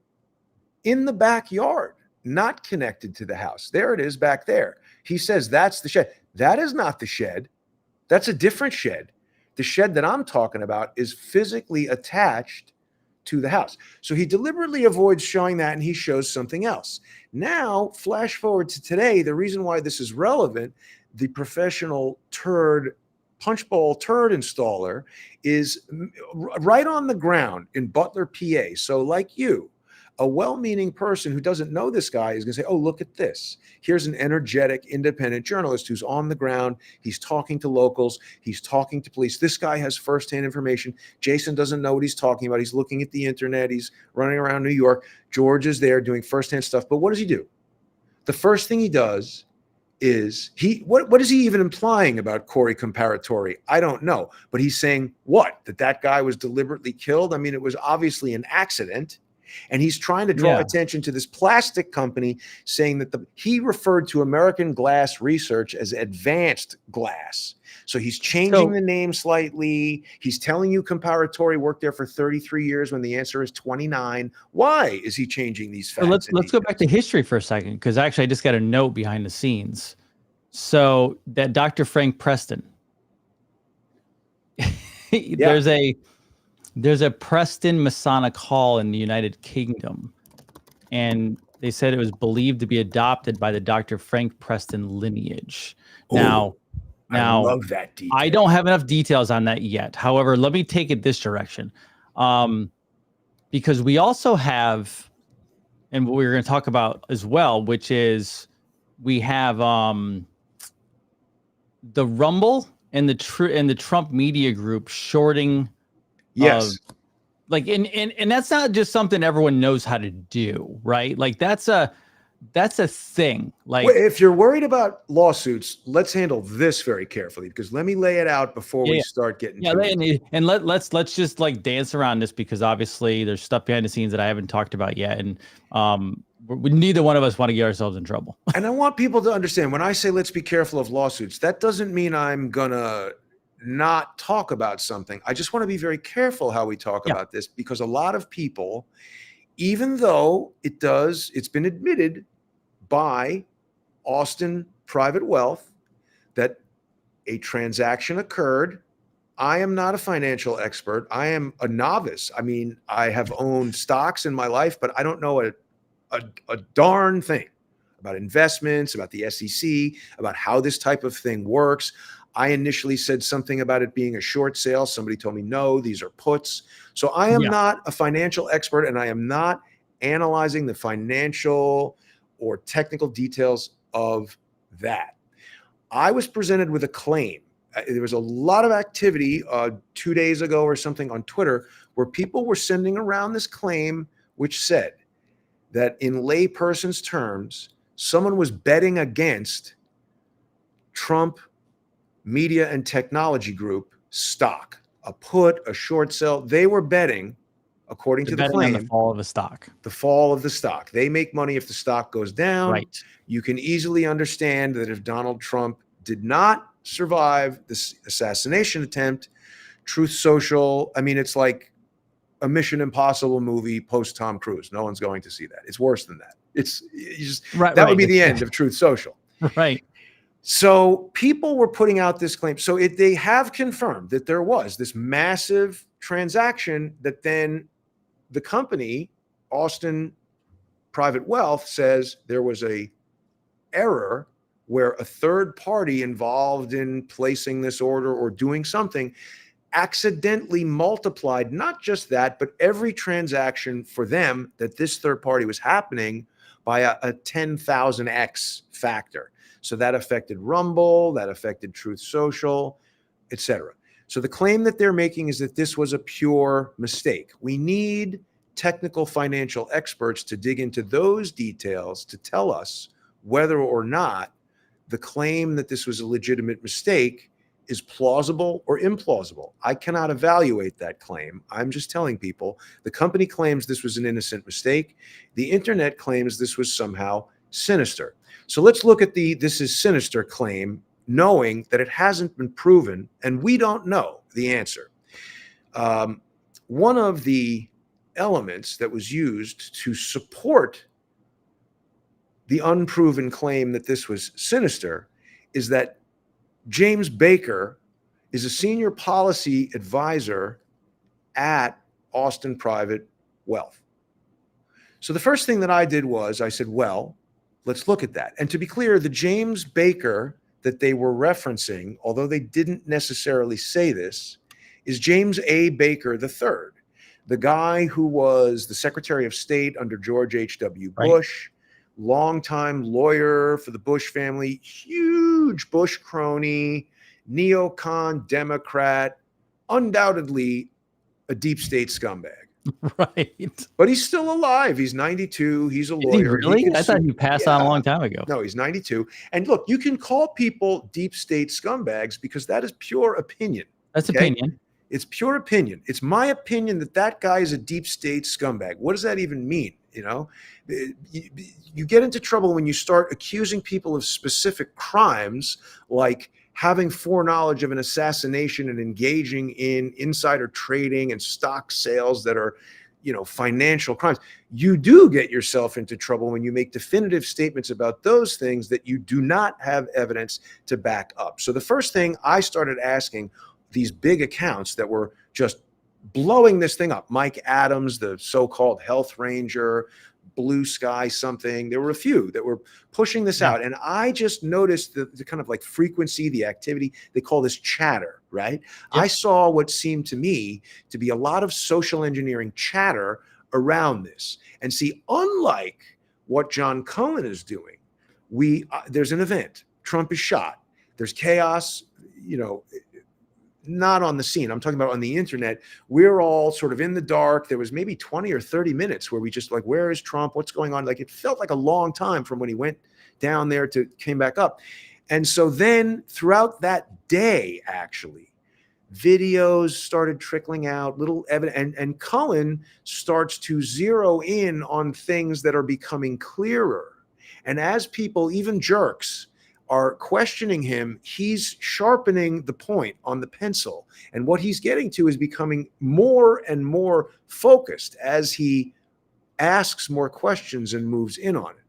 in the backyard, not connected to the house. There it is back there. He says, that's the shed. That is not the shed. That's a different shed. The shed that I'm talking about is physically attached to the house. So he deliberately avoids showing that, and he shows something else. Now, flash forward to today. The reason why this is relevant, the professional punchbowl turd installer is right on the ground in Butler, PA. So like you, a well-meaning person who doesn't know this guy is going to say, oh, look at this. Here's an energetic, independent journalist who's on the ground. He's talking to locals. He's talking to police. This guy has firsthand information. Jason doesn't know what he's talking about. He's looking at the internet. He's running around New York. George is there doing firsthand stuff. But what does he do? The first thing he does is what is he even implying about Corey Comparatori? I don't know. But he's saying what? That guy was deliberately killed? I mean, it was obviously an accident. And he's trying to draw attention to this plastic company, saying that he referred to American Glass Research as Advanced Glass. So he's changing the name slightly. He's telling you Comparatori worked there for 33 years when the answer is 29. Why is he changing these facts? So let's go back to history for a second, because actually I just got a note behind the scenes. So that Dr. Frank Preston, there's a Preston Masonic Hall in the United Kingdom, and they said it was believed to be adopted by the Dr. Frank Preston lineage. Now, I love that detail. I don't have enough details on that yet. However, let me take it this direction, because we also have, and what we're going to talk about as well, which is we have the Rumble and the Trump media group shorting. Yes. And that's not just something everyone knows how to do, right? Like that's a thing. Like, if you're worried about lawsuits, let's handle this very carefully, because let me lay it out before we start getting to it. And let's just like dance around this, because obviously there's stuff behind the scenes that I haven't talked about yet, and neither one of us want to get ourselves in trouble. And I want people to understand, when I say let's be careful of lawsuits, that doesn't mean I'm gonna not talk about something. I just want to be very careful how we talk about this, because a lot of people, even though it's been admitted by Austin Private Wealth that a transaction occurred. I am not a financial expert. I am a novice. I mean, I have owned stocks in my life, but I don't know a darn thing about investments, about the SEC, about how this type of thing works. I initially said something about it being a short sale. Somebody told me, no, these are puts. So I am not a financial expert, and I am not analyzing the financial or technical details of that. I was presented with a claim. There was a lot of activity 2 days ago or something on Twitter where people were sending around this claim, which said that in layperson's terms, someone was betting against Trump Media and Technology Group stock, a put, a short sell. They were betting, according to the claim, on the fall of a stock. The fall of the stock. They make money if the stock goes down. Right. You can easily understand that if Donald Trump did not survive this assassination attempt, Truth Social, I mean, it's like a Mission Impossible movie post Tom Cruise. No one's going to see that. It's worse than that. That would be the end of Truth Social. Right. So people were putting out this claim. So they have confirmed that there was this massive transaction that then the company, Austin Private Wealth, says there was a error where a third party involved in placing this order or doing something accidentally multiplied not just that, but every transaction for them that this third party was happening by a 10,000x factor. So that affected Rumble, that affected Truth Social, etc. So the claim that they're making is that this was a pure mistake. We need technical financial experts to dig into those details to tell us whether or not the claim that this was a legitimate mistake is plausible or implausible. I cannot evaluate that claim. I'm just telling people the company claims this was an innocent mistake. The internet claims this was somehow sinister. So let's look at the "this is sinister" claim, knowing that it hasn't been proven and we don't know the answer. One of the elements that was used to support the unproven claim that this was sinister is that James Baker is a senior policy advisor at Austin Private Wealth. So the first thing that I did was I said, well, let's look at that. And to be clear, the James Baker that they were referencing, although they didn't necessarily say this, is James A. Baker III, the guy who was the Secretary of State under George H.W. Bush, longtime lawyer for the Bush family, huge Bush crony, neocon Democrat, undoubtedly a deep state scumbag. Right. But he's still alive. He's 92. He's a lawyer. Is he really? I thought he he passed on a long time ago. No, he's 92. And look, you can call people deep state scumbags because that is pure opinion. That's opinion. It's pure opinion. It's my opinion that that guy is a deep state scumbag. What does that even mean? You know, you get into trouble when you start accusing people of specific crimes, like having foreknowledge of an assassination and engaging in insider trading and stock sales that are, you know, financial crimes. You do get yourself into trouble when you make definitive statements about those things that you do not have evidence to back up. So the first thing I started asking these big accounts that were just blowing this thing up, Mike Adams, the so-called health ranger, Blue Sky something, there were a few that were pushing this out. And I just noticed the kind of like frequency, the activity, they call this chatter, right? I saw what seemed to me to be a lot of social engineering chatter around this. And see, unlike what John Cohen is doing, there's an event, Trump is shot, there's chaos, you know, not on the scene. I'm talking about on the internet. We're all sort of in the dark. There was maybe 20 or 30 minutes where we just like, where is Trump? What's going on? Like, it felt like a long time from when he went down there to came back up. And so then throughout that day, actually, videos started trickling out, little evidence, and Cullen starts to zero in on things that are becoming clearer. And as people, even jerks, are questioning him, he's sharpening the point on the pencil. And what he's getting to is becoming more and more focused as he asks more questions and moves in on it.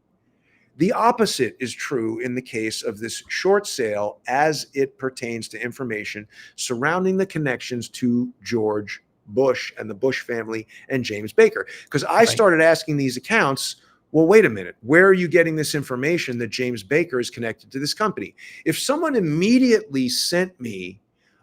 The opposite is true in the case of this short sale as it pertains to information surrounding the connections to George Bush and the Bush family and James Baker. Because I started asking these accounts, well, wait a minute, where are you getting this information that James Baker is connected to this company? If someone immediately sent me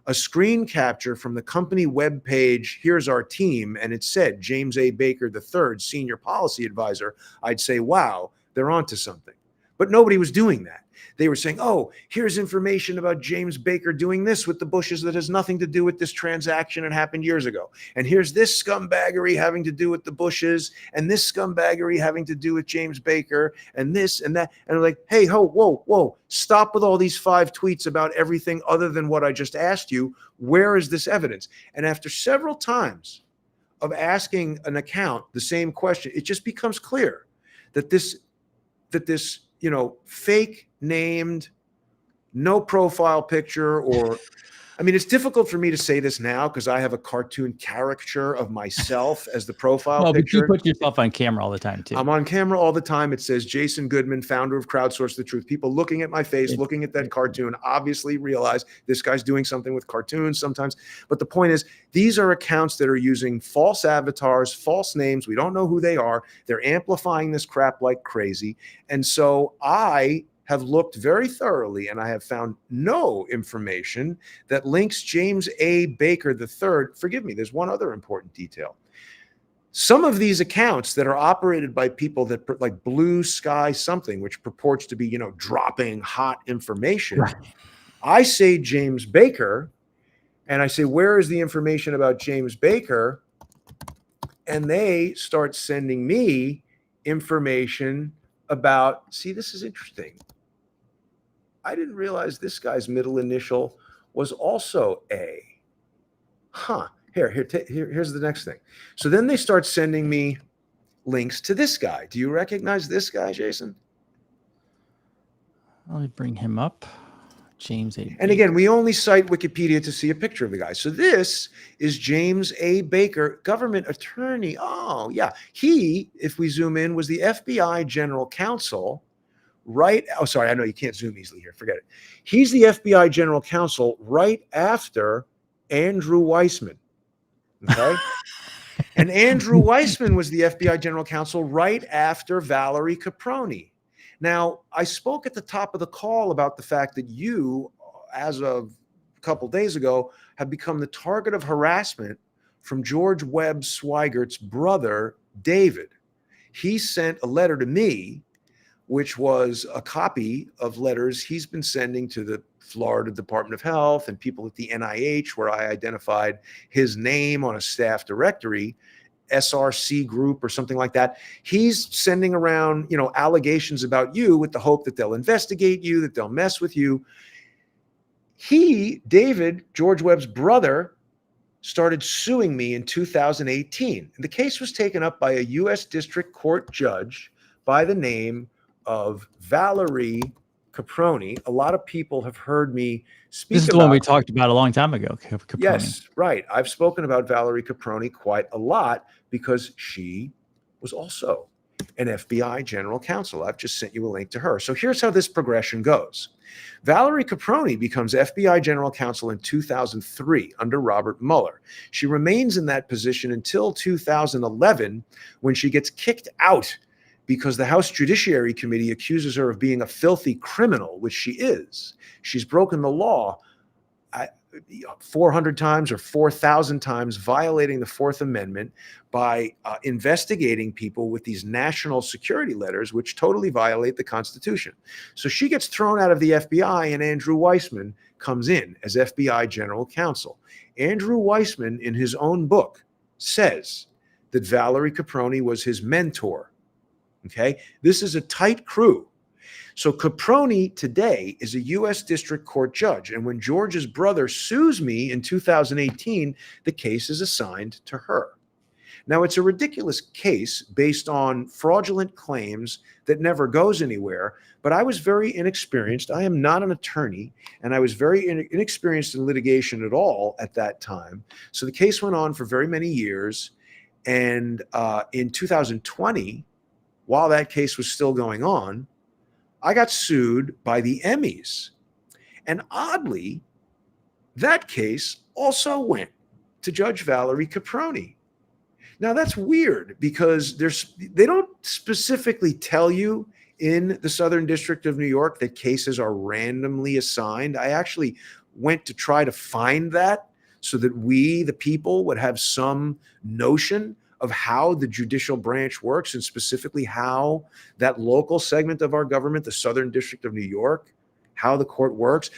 a screen capture from the company webpage, here's our team, and it said James A. Baker III, Senior Policy Advisor, I'd say, wow, they're onto something. But nobody was doing that. They were saying, oh, here's information about James Baker doing this with the Bushes that has nothing to do with this transaction that happened years ago. And here's this scumbaggery having to do with the Bushes, and this scumbaggery having to do with James Baker, and this and that. And they're like, hey, whoa, stop with all these 5 tweets about everything other than what I just asked you. Where is this evidence? And after several times of asking an account the same question, it just becomes clear that this fake named, no profile picture, or, I mean, it's difficult for me to say this now because I have a cartoon caricature of myself as the profile Well, but picture. you put yourself on camera all the time too. I'm on camera all the time. It says Jason Goodman, founder of Crowdsource the Truth. People looking at my face, looking at that cartoon, obviously realize this guy's doing something with cartoons sometimes. But the point is, these are accounts that are using false avatars, false names. We don't know who they are. They're amplifying this crap like crazy. And so I have looked very thoroughly, and I have found no information that links James A. Baker III. Forgive me, there's one other important detail. Some of these accounts that are operated by people that like Blue Sky something, which purports to be, dropping hot information. Right. I say James Baker, and I say, where is the information about James Baker? And they start sending me information about, see, this is interesting. I didn't realize this guy's middle initial was also A. Huh. Here's the next thing. So then they start sending me links to this guy. Do you recognize this guy, Jason? Let me bring him up. James A. Baker. And again, we only cite Wikipedia to see a picture of the guy. So this is James A. Baker, government attorney. Oh, yeah. He, if we zoom in, was the FBI general counsel. Right. Oh, sorry. I know you can't zoom easily here. Forget it. He's the FBI general counsel right after Andrew Weissman. Okay. And Andrew Weissman was the FBI general counsel right after Valerie Caproni. Now, I spoke at the top of the call about the fact that you, as of a couple of days ago, have become the target of harassment from George Webb Sweigert's brother, David. He sent a letter to me, which was a copy of letters he's been sending to the Florida Department of Health and people at the NIH, where I identified his name on a staff directory, SRC group or something like that. He's sending around, allegations about you with the hope that they'll investigate you, that they'll mess with you. He, David, George Webb's brother, started suing me in 2018. And the case was taken up by a U.S. District Court judge by the name of Valerie Caproni. A lot of people have heard me speak about. This is the one we talked about a long time ago. Caproni. Yes, right. I've spoken about Valerie Caproni quite a lot because she was also an FBI general counsel. I've just sent you a link to her. So here's how this progression goes. Valerie Caproni becomes FBI general counsel in 2003 under Robert Mueller. She remains in that position until 2011 when she gets kicked out because the House Judiciary Committee accuses her of being a filthy criminal, which she is. She's broken the law 400 times or 4,000 times, violating the Fourth Amendment by investigating people with these national security letters, which totally violate the Constitution. So she gets thrown out of the FBI, and Andrew Weissman comes in as FBI general counsel. Andrew Weissman, in his own book, says that Valerie Caproni was his mentor. Okay, this is a tight crew. So Caproni today is a U.S. District Court judge. And when George's brother sues me in 2018, the case is assigned to her. Now, it's a ridiculous case based on fraudulent claims that never goes anywhere. But I was very inexperienced. I am not an attorney, and I was very inexperienced in litigation at all at that time. So the case went on for very many years. And in 2020, while that case was still going on, I got sued by the Emmys. And oddly, that case also went to Judge Valerie Caproni. Now that's weird because they don't specifically tell you in the Southern District of New York that cases are randomly assigned. I actually went to try to find that so that we, the people, would have some notion of how the judicial branch works, and specifically how that local segment of our government, the Southern District of New York, how the court works?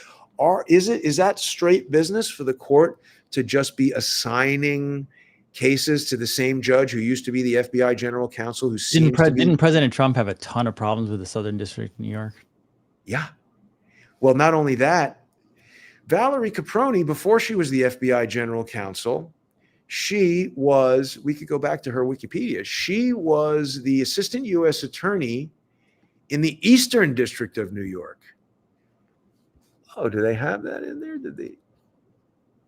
Is that straight business for the court to just be assigning cases to the same judge who used to be the FBI general counsel, who Didn't President Trump have a ton of problems with the Southern District of New York? Yeah. Well, not only that, Valerie Caproni, before she was the FBI general counsel, we could go back to her Wikipedia. She was the assistant U.S. attorney in the Eastern District of New York. Oh, do they have that in there? Did they?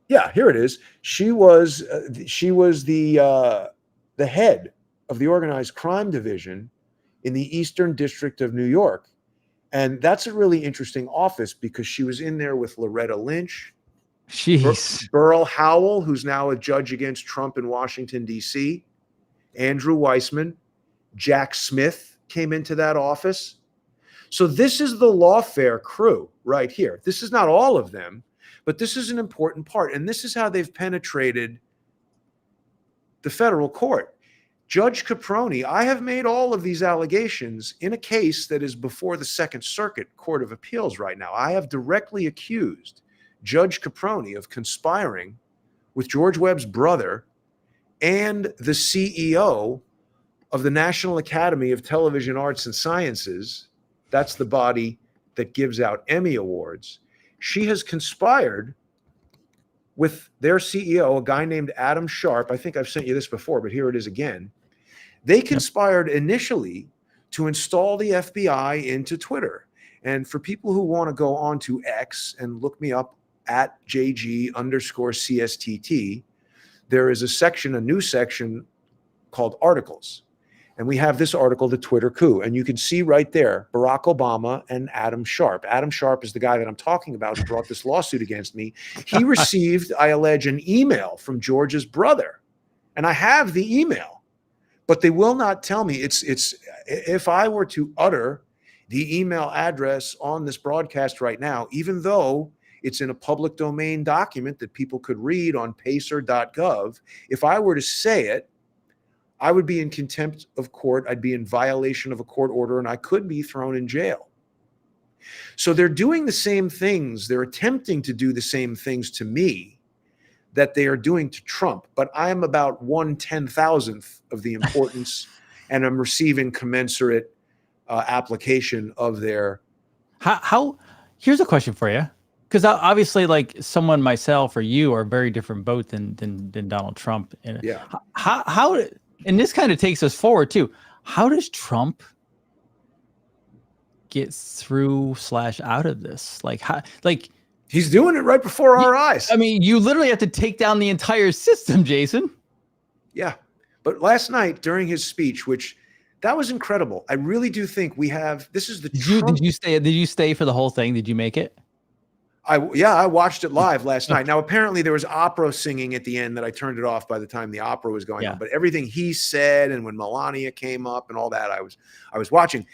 Yeah, here it is. She was the head of the organized crime division in the Eastern District of New York. And that's a really interesting office because she was in there with Loretta Lynch, Jeez. Burl Howell, who's now a judge against Trump in Washington, D.C., Andrew Weissman, Jack Smith came into that office. So this is the Lawfare crew right here. This is not all of them, but this is an important part. And this is how they've penetrated the federal court. Judge Caproni, I have made all of these allegations in a case that is before the Second Circuit Court of Appeals right now. I have directly accused Judge Caproni of conspiring with George Webb's brother and the CEO of the National Academy of Television Arts and Sciences. That's the body that gives out Emmy Awards. She has conspired with their CEO, a guy named Adam Sharp. I think I've sent you this before, but here it is again. They conspired initially to install the FBI into Twitter. And for people who want to go on to X and look me up at JG_CSTT, there is a new section called articles. And we have this article, The Twitter Coup. And you can see right there, Barack Obama and Adam Sharp. Adam Sharp is the guy that I'm talking about who brought this lawsuit against me. He received, I allege, an email from George's brother. And I have the email, but they will not tell me. If I were to utter the email address on this broadcast right now, even though it's in a public domain document that people could read on pacer.gov, if I were to say it, I would be in contempt of court. I'd be in violation of a court order, and I could be thrown in jail. So they're doing the same things. They're attempting to do the same things to me that they are doing to Trump. But I am about 1/10,000th of the importance, and I'm receiving commensurate application of their. How? Here's a question for you, because obviously, like someone myself or you are a very different boat than Donald Trump. And yeah. How? And this kind of takes us forward too. How does Trump get through / out of this? Like how? Like he's doing it right before our eyes. I mean, you literally have to take down the entire system, Jason. Yeah, but last night during his speech, that was incredible. I really do think we have. This is the. Did you stay? Did you stay for the whole thing? Did you make it? I watched it live last night. Now, apparently there was opera singing at the end that I turned it off by the time the opera was going on. But everything he said, and when Melania came up and all that, I was watching.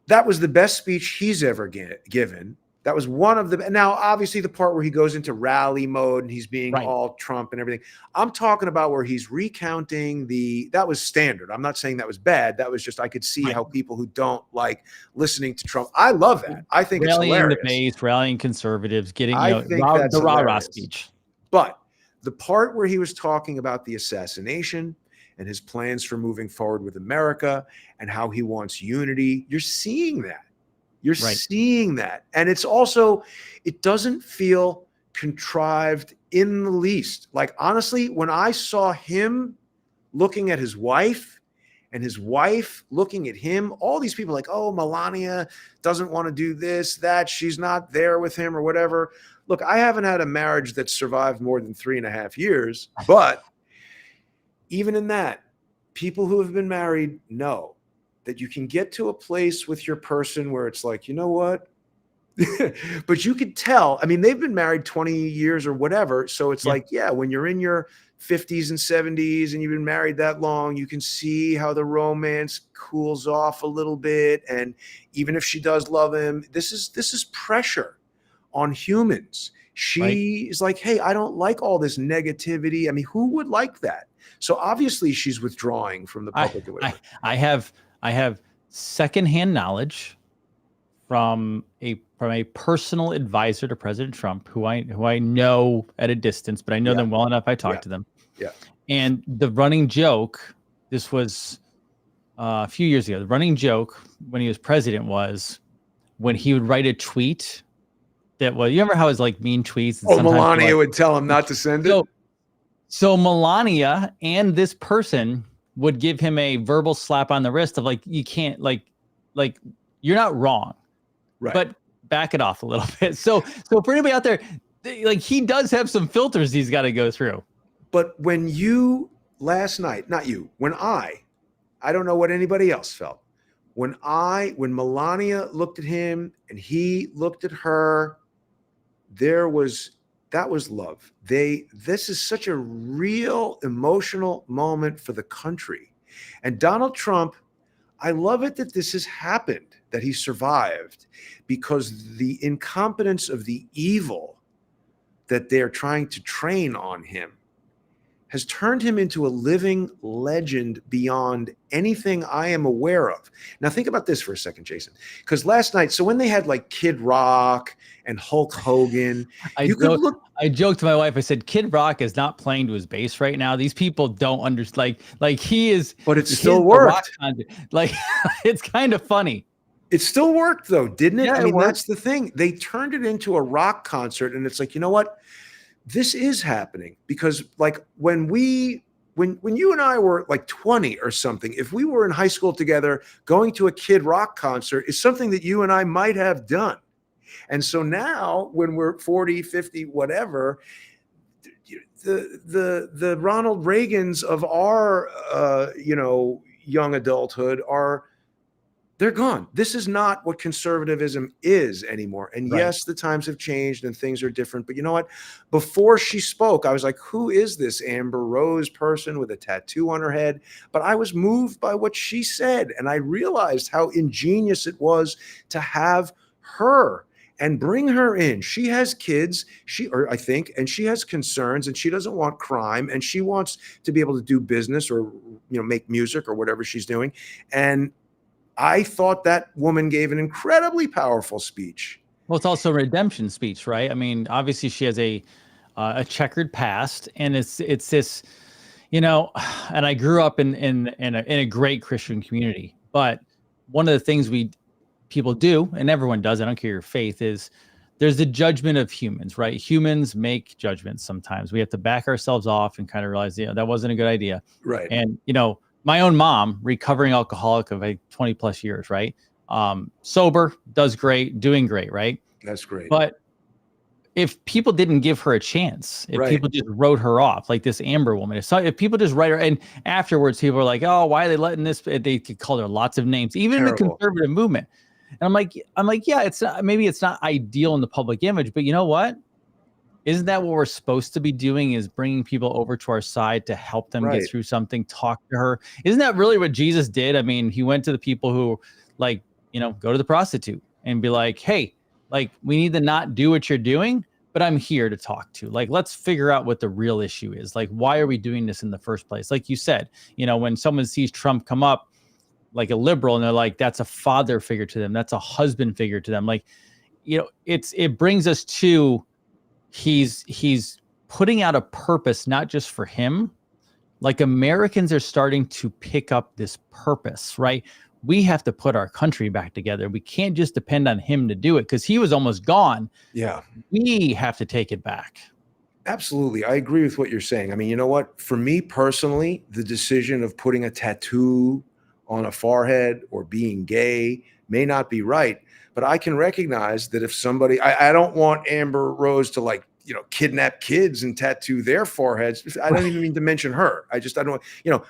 That was the best speech he's ever given. That was one of the. Now, obviously, the part where he goes into rally mode and he's being all Trump and everything. I'm talking about where he's recounting that was standard. I'm not saying that was bad. That was just I could see how people who don't like listening to Trump. I love that. I think rallying it's hilarious. The base, rallying conservatives, getting the rah-rah speech. But the part where he was talking about the assassination and his plans for moving forward with America and how he wants unity, you're seeing that. You're seeing that. And it's also, it doesn't feel contrived in the least. Like, honestly, when I saw him looking at his wife and his wife looking at him, all these people like, oh, Melania doesn't want to do this, that, she's not there with him or whatever. Look, I haven't had a marriage that survived more than 3.5 years, but even in that, people who have been married know that you can get to a place with your person where it's like, you know what? But you could tell, I mean, they've been married 20 years or whatever. So it's like, when you're in your 50s and 70s and you've been married that long, you can see how the romance cools off a little bit. And even if she does love him, this is pressure on humans. She's like, hey, I don't like all this negativity. I mean, who would like that? So obviously she's withdrawing from the public. I have secondhand knowledge from a personal advisor to President Trump, who I know at a distance, but I know them well enough. I talked to them. Yeah. And the running joke, this was a few years ago, the running joke when he was president was when he would write a tweet that was, you remember how it was like mean tweets? And Melania would tell him not to send it. So Melania and this person would give him a verbal slap on the wrist of like, you can't like you're not wrong, right? But back it off a little bit. So for anybody out there, like he does have some filters he's got to go through. But when you last night, not you, when I don't know what anybody else felt. When Melania looked at him and he looked at her, that was love. This is such a real emotional moment for the country. And Donald Trump, I love it that this has happened, that he survived, because the incompetence of the evil that they're trying to train on him has turned him into a living legend beyond anything I am aware of. Now think about this for a second, Jason, because last night, so when they had like Kid Rock and Hulk Hogan, I joked to my wife, I said, Kid Rock is not playing to his base right now. These people don't understand, like he is. But it still worked. Like it's kind of funny. It still worked though, didn't it? Yeah, I mean, that's the thing. They turned it into a rock concert, and it's like, you know what? This is happening because like when you and I were like 20 or something, if we were in high school together, going to a Kid Rock concert is something that you and I might have done. And so now when we're 40, 50, whatever, the Ronald Reagans of our, young adulthood they're gone. This is not what conservatism is anymore. And yes, the times have changed and things are different. But you know what? Before she spoke, I was like, who is this Amber Rose person with a tattoo on her head? But I was moved by what she said. And I realized how ingenious it was to have her and bring her in. She has kids, I think, and she has concerns, and she doesn't want crime, and she wants to be able to do business or make music or whatever she's doing. And I thought that woman gave an incredibly powerful speech. Well, it's also a redemption speech, right? I mean, obviously she has a checkered past, and it's this, and I grew up in a great Christian community, but one of the things people do, and everyone does, I don't care your faith, is there's the judgment of humans, right? Humans make judgments sometimes. We have to back ourselves off and kind of realize, that wasn't a good idea. Right. And, my own mom, recovering alcoholic of 20 plus years, right? Sober, does great, doing great, right? That's great. But if people didn't give her a chance, if people just wrote her off, like this Amber woman, if people just write her, and afterwards people are like, oh, why are they letting this? They could call her lots of names, even in the conservative movement. And I'm like, yeah, maybe it's not ideal in the public image, but you know what? Isn't that what we're supposed to be doing, is bringing people over to our side to help them get through something, talk to her? Isn't that really what Jesus did? I mean, he went to the people who go to the prostitute and be like, hey, like, we need to not do what you're doing, but I'm here to talk to. Like, let's figure out what the real issue is. Like, why are we doing this in the first place? Like you said, when someone sees Trump come up like a liberal and they're like, that's a father figure to them, that's a husband figure to them. Like, it brings us to, he's putting out a purpose, not just for him. Like, Americans are starting to pick up this purpose, right? We have to put our country back together. We can't just depend on him to do it because he was almost gone. Yeah. We have to take it back. Absolutely. I agree with what you're saying. I mean, you know what? For me personally, the decision of putting a tattoo on a forehead or being gay may not be right, but I can recognize that if somebody, I don't want Amber Rose to kidnap kids and tattoo their foreheads. I don't even mean to mention her. I don't,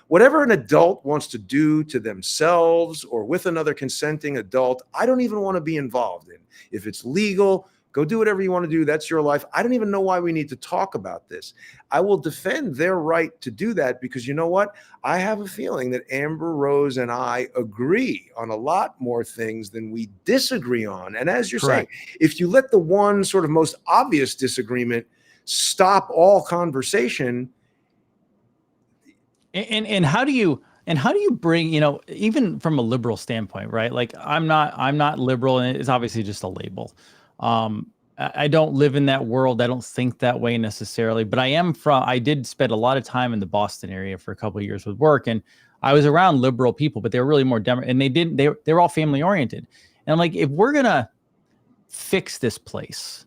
whatever an adult wants to do to themselves or with another consenting adult, I don't even want to be involved in. If it's legal, Go do whatever you want to do. That's your life. I don't even know why we need to talk about this. I will defend their right to do that because you know what? I have a feeling that Amber Rose and I agree on a lot more things than we disagree on. And as you're saying, if you let the one sort of most obvious disagreement stop all conversation. And how do you bring, even from a liberal standpoint, right? Like I'm not liberal, and it's obviously just a label. I don't live in that world. I don't think that way necessarily, but I did spend a lot of time in the Boston area for a couple of years with work, and I was around liberal people, but they were really more and they were all family oriented. And I'm like, if we're gonna fix this place,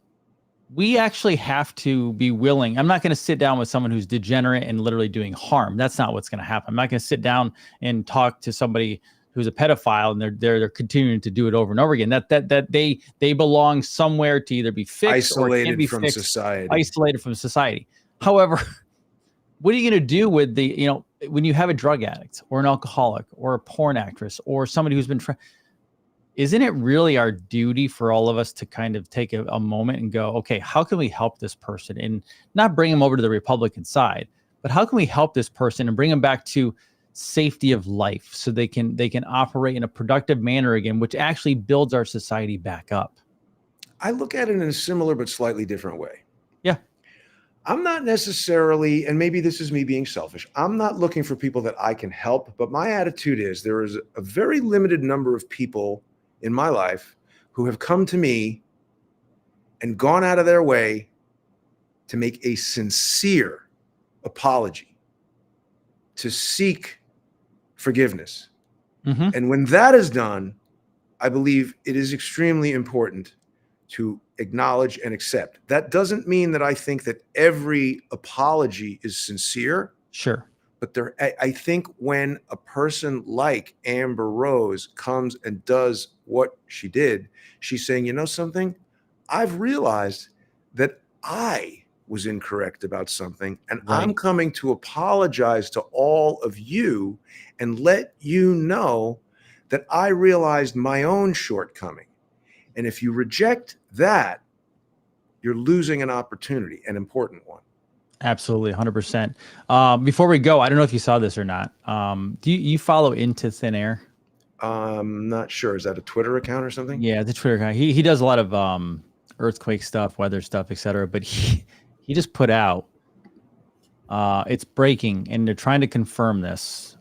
we actually have to be willing. I'm not going to sit down with someone who's degenerate and literally doing harm. That's not what's going to happen. I'm not going to sit down and talk to somebody who's a pedophile and they're continuing to do it over and over again. That they belong somewhere to either be fixed or can't be fixed, society. Isolated from society. However, what are you going to do with when you have a drug addict or an alcoholic or a porn actress or somebody who's been isn't it really our duty for all of us to kind of take a moment and go, okay, how can we help this person and not bring them over to the Republican side, but how can we help this person and bring them back to safety of life so they can operate in a productive manner again, which actually builds our society back up? I look at it in a similar but slightly different way. Yeah. I'm not necessarily, and maybe this is me being selfish, I'm not looking for people that I can help, but my attitude is there is a very limited number of people in my life who have come to me and gone out of their way to make a sincere apology, to seek forgiveness. Mm-hmm. And when that is done, I believe it is extremely important to acknowledge and accept. That doesn't mean that I think that every apology is sincere. Sure. But I think when a person like Amber Rose comes and does what she did, she's saying, you know something? I've realized that I was incorrect about something, and I'm coming to apologize to all of you and let you know that I realized my own shortcoming. And if you reject that, you're losing an opportunity, an important one. Absolutely, 100%. Before we go, I don't know if you saw this or not. Do you follow Into Thin Air? I'm not sure. Is that a Twitter account or something? Yeah, the Twitter account. He does a lot of earthquake stuff, weather stuff, etc. But he just put out it's breaking, and they're trying to confirm this.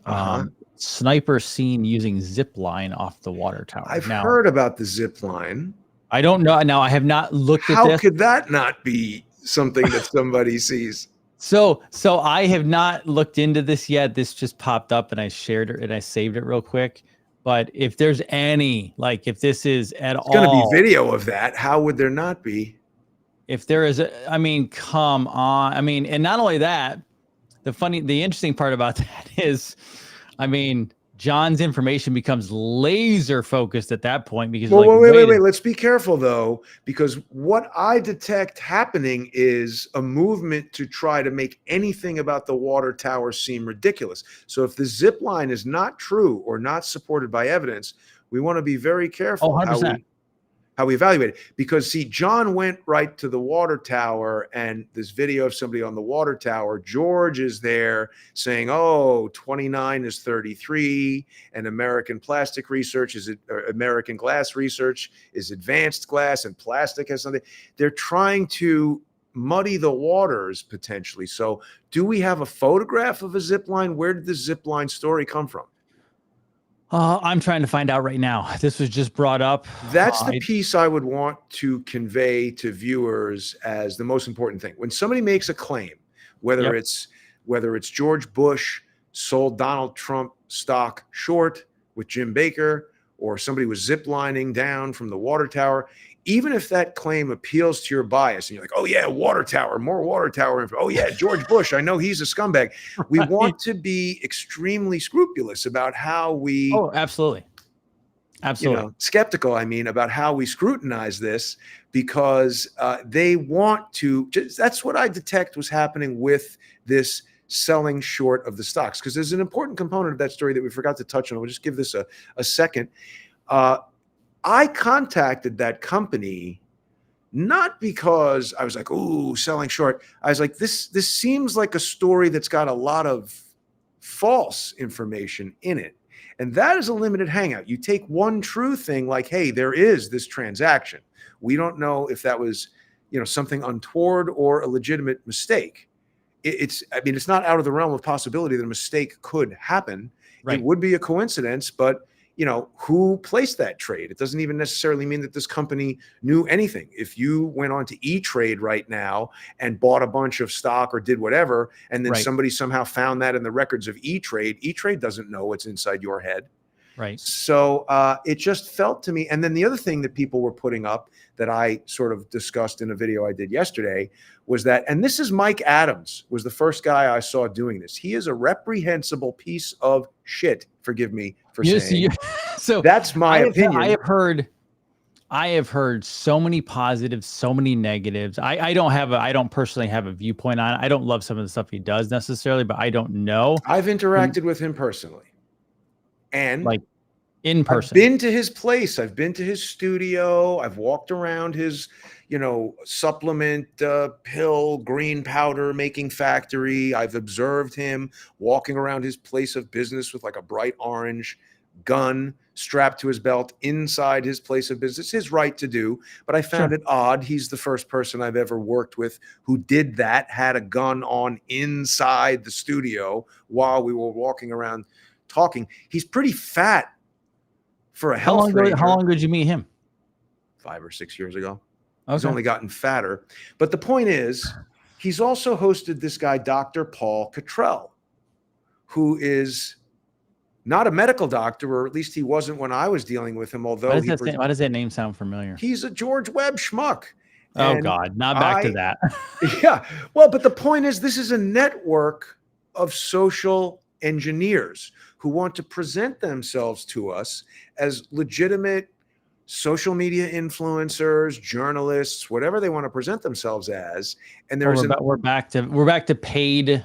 Sniper seen using zip line off the water tower. I've heard about the zip line. I don't know. Now I have not looked at this. How could that not be something that somebody sees? So I have not looked into this yet. This just popped up and I shared it and I saved it real quick. But if there's any, like if this is at all, going to be video of that. How would there not be? If there is, come on. And not only that, the interesting part about that is, John's information becomes laser focused at that point because wait. Let's be careful though, because what I detect happening is a movement to try to make anything about the water tower seem ridiculous. So if the zip line is not true or not supported by evidence, we want to be very careful how we evaluate it. Because see, John went right to the water tower, and this video of somebody on the water tower, George is there saying, 29 is 33, and American plastic research American glass research is advanced glass, and plastic has something. They're trying to muddy the waters potentially. So do we have a photograph of a zip line? Where did the zip line story come from? I'm trying to find out right now. This was just brought up. That's the piece I would want to convey to viewers as the most important thing. When somebody makes a claim, whether it's George Bush sold Donald Trump stock short with Jim Baker, or somebody was ziplining down from the water tower, even if that claim appeals to your bias and you're like, oh yeah, water tower, more water tower. Oh yeah, George Bush, I know he's a scumbag. We want to be extremely scrupulous about how we... Oh, absolutely. Skeptical, about how we scrutinize this, because they want to... That's what I detect was happening with this selling short of the stocks, because there's an important component of that story that we forgot to touch on. We'll just give this a second. I contacted that company not because I was like, ooh, selling short. I was like, this seems like a story that's got a lot of false information in it. And that is a limited hangout. You take one true thing like, hey, there is this transaction. We don't know if that was, something untoward or a legitimate mistake. It's not out of the realm of possibility that a mistake could happen. Right. It would be a coincidence, but who placed that trade? It doesn't even necessarily mean that this company knew anything. If you went on to E-Trade right now and bought a bunch of stock or did whatever, and then somebody somehow found that in the records of E-Trade doesn't know what's inside your head. Right. So it just felt to me. And then the other thing that people were putting up that I sort of discussed in a video I did yesterday was that, and this is Mike Adams was the first guy I saw doing this. He is a reprehensible piece of shit. Forgive me for saying. So that's my opinion. I have heard so many positives, so many negatives. I don't personally have a viewpoint on it. I don't love some of the stuff he does necessarily, but I don't know. I've interacted with him personally. And like in person. I've been to his place. I've been to his studio. I've walked around his, supplement pill green powder making factory. I've observed him walking around his place of business with like a bright orange gun strapped to his belt inside his place of business. It's his right to do, but I found it odd. He's the first person I've ever worked with who did that, had a gun on inside the studio while we were walking around talking. He's pretty fat for a health ranger. How long ago did you meet him? 5 or 6 years ago. Okay. He's only gotten fatter. But the point is, he's also hosted this guy, Dr. Paul Cottrell, who is not a medical doctor, or at least he wasn't when I was dealing with him. Although why does that name sound familiar? He's a George Webb schmuck. Oh God, not back to that. Yeah. Well, but the point is, this is a network of social engineers who want to present themselves to us as legitimate social media influencers, journalists, whatever they want to present themselves as. And we're back to paid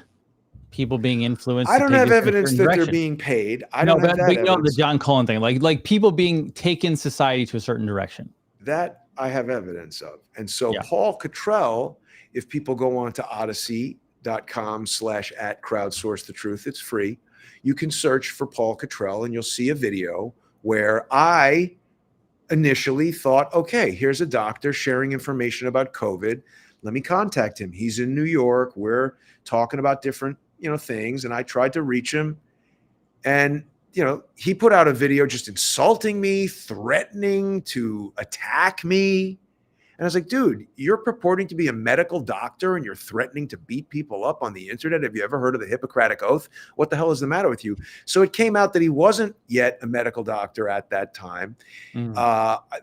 people being influenced. I don't have evidence that they're being paid. I don't have that evidence. The John Cullen thing, like people being taken society to a certain direction. That I have evidence of. And so Paul Cottrell, if people go on to odyssey.com/@crowdsourcethetruth, it's free. You can search for Paul Cottrell and you'll see a video where I initially thought, okay, here's a doctor sharing information about COVID. Let me contact him. He's in New York. We're talking about different, things. And I tried to reach him. And, he put out a video just insulting me, threatening to attack me. And I was like, dude, you're purporting to be a medical doctor and you're threatening to beat people up on the internet. Have you ever heard of the Hippocratic Oath? What the hell is the matter with you? So it came out that he wasn't yet a medical doctor at that time.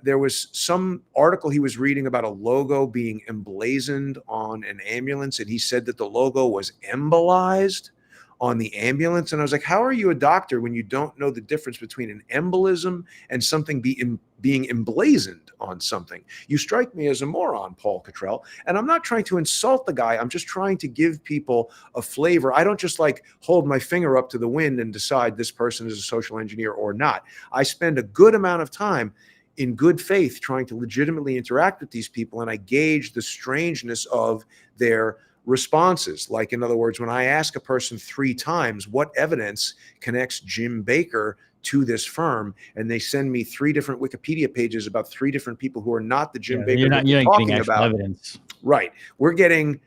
There was some article he was reading about a logo being emblazoned on an ambulance. And he said that the logo was embolized on the ambulance. And I was like, how are you a doctor when you don't know the difference between an embolism and something being emblazoned on something? You strike me as a moron, Paul Cottrell. And I'm not trying to insult the guy. I'm just trying to give people a flavor. I don't just hold my finger up to the wind and decide this person is a social engineer or not. I spend a good amount of time in good faith trying to legitimately interact with these people. And I gauge the strangeness of their responses. Like, in other words, when I ask a person 3 times, what evidence connects Jim Baker to this firm, and they send me 3 different Wikipedia pages about 3 different people who are not the Jim Baker you're talking getting about. Evidence. Right. We're getting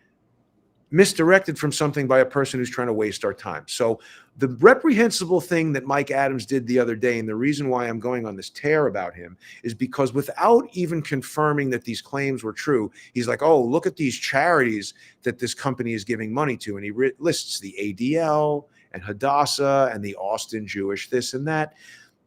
misdirected from something by a person who's trying to waste our time. So the reprehensible thing that Mike Adams did the other day, and the reason why I'm going on this tear about him, is because without even confirming that these claims were true, he's like, oh, look at these charities that this company is giving money to. And he lists the ADL and Hadassah and the Austin Jewish this and that.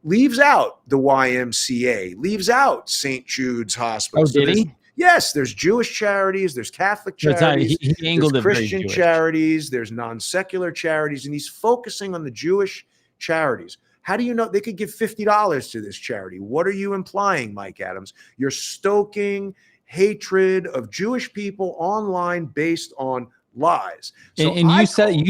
Leaves out the YMCA, leaves out St. Jude's Hospital. Oh, did he? Yes, there's Jewish charities, there's Catholic charities, he angled there's it Christian charities, there's non-secular charities, and he's focusing on the Jewish charities. How do you know they could give $50 to this charity? What are you implying, Mike Adams? You're stoking hatred of Jewish people online based on lies. So and you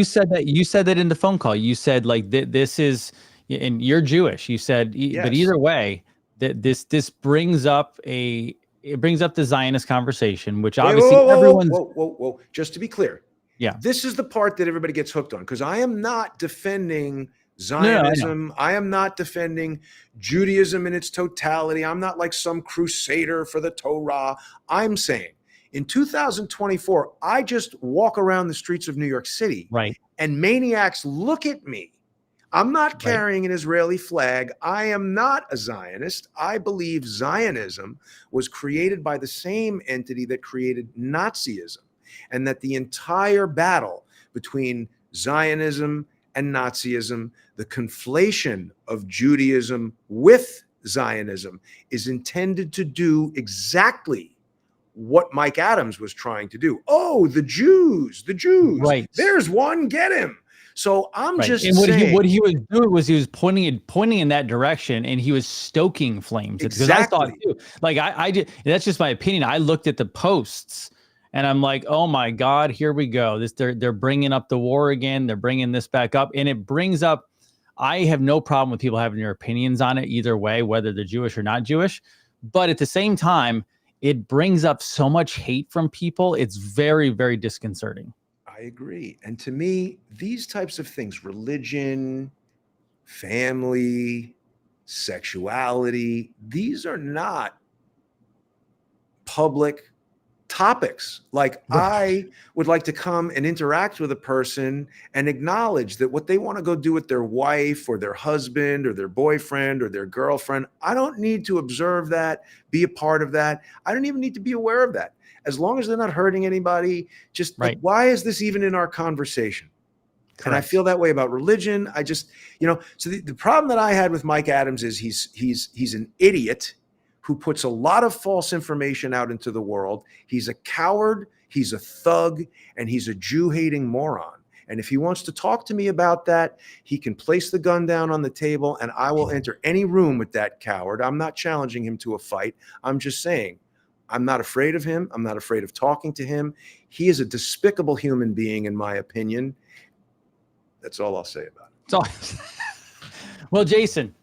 said that in the phone call. You said this is, and you're Jewish. You said, but either way, that this brings up a it brings up the Zionist conversation, which Wait, obviously everyone's. whoa. Just to be clear. Yeah. This is the part that everybody gets hooked on, because I am not defending No, I know. Zionism. I am not defending Judaism in its totality. I'm not like some crusader for the Torah. I'm saying in 2024, I just walk around the streets of New York City, Right. and maniacs look at me. I'm not carrying an Israeli flag. I am not a Zionist. I believe Zionism was created by the same entity that created Nazism, and that the entire battle between Zionism and Nazism, the conflation of Judaism with Zionism, is intended to do exactly what Mike Adams was trying to do. Oh, the Jews. Right. There's one, get him. So I'm just and saying. what he was doing was he was pointing in that direction, and he was stoking flames. Because I thought too, like I did. That's just my opinion. I looked at the posts, and I'm like, oh my God, here we go. They're bringing up the war again. They're bringing this back up, and it brings up. I have no problem with people having their opinions on it either way, whether they're Jewish or not Jewish. But at the same time, it brings up so much hate from people. It's very, very disconcerting. I agree. And to me, these types of things, religion, family, sexuality, these are not public topics. Like, I would like to come and interact with a person and acknowledge that what they want to go do with their wife or their husband or their boyfriend or their girlfriend, I don't need to observe that, be a part of that. I don't even need to be aware of that. As long as they're not hurting anybody, just like, why is this even in our conversation? Correct. And I feel that way about religion. I just, so the problem that I had with Mike Adams is he's an idiot who puts a lot of false information out into the world. He's a coward, he's a thug, and he's a Jew-hating moron. And if he wants to talk to me about that, he can place the gun down on the table, and I will enter any room with that coward. I'm not challenging him to a fight. I'm just saying, I'm not afraid of him. I'm not afraid of talking to him. He is a despicable human being, in my opinion. That's all I'll say about it. Well, Jason,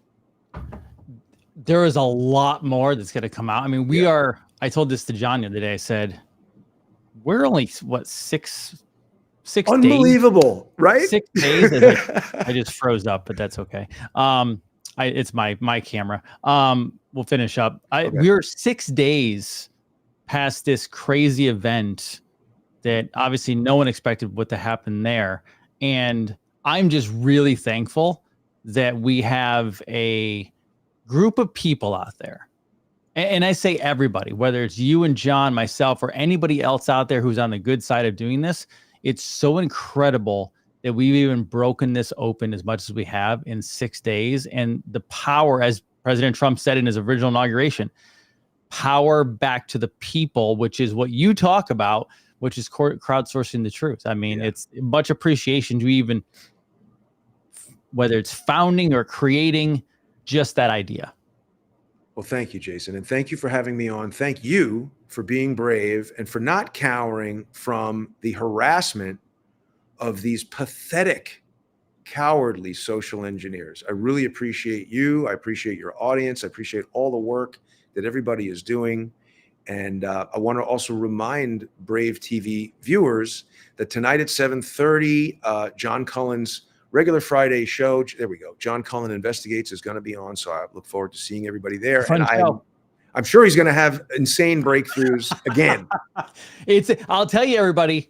there is a lot more that's going to come out. I mean, I told this to John the other day. I said, we're only, six Unbelievable, days, right? 6 days. I just froze up, but that's okay. It's my camera. We'll finish up. We're 6 days past this crazy event that obviously no one expected what to happen there. And I'm just really thankful that we have a group of people out there. And I say everybody, whether it's you and John, myself, or anybody else out there who's on the good side of doing this. It's so incredible that we've even broken this open as much as we have in 6 days. And the power, as President Trump said in his original inauguration, power back to the people, which is what you talk about, which is crowdsourcing the truth. I mean, it's much appreciation to even, whether it's founding or creating, just that idea. Well, thank you, Jason. And thank you for having me on. Thank you for being brave and for not cowering from the harassment of these pathetic, cowardly social engineers. I really appreciate you. I appreciate your audience. I appreciate all the work that everybody is doing. And I want to also remind Brave TV viewers that tonight at 7:30, John Cullen's regular Friday show, there we go, John Cullen Investigates, is going to be on. So I look forward to seeing everybody there. Fun show. I'm sure he's going to have insane breakthroughs again. I'll tell you, everybody,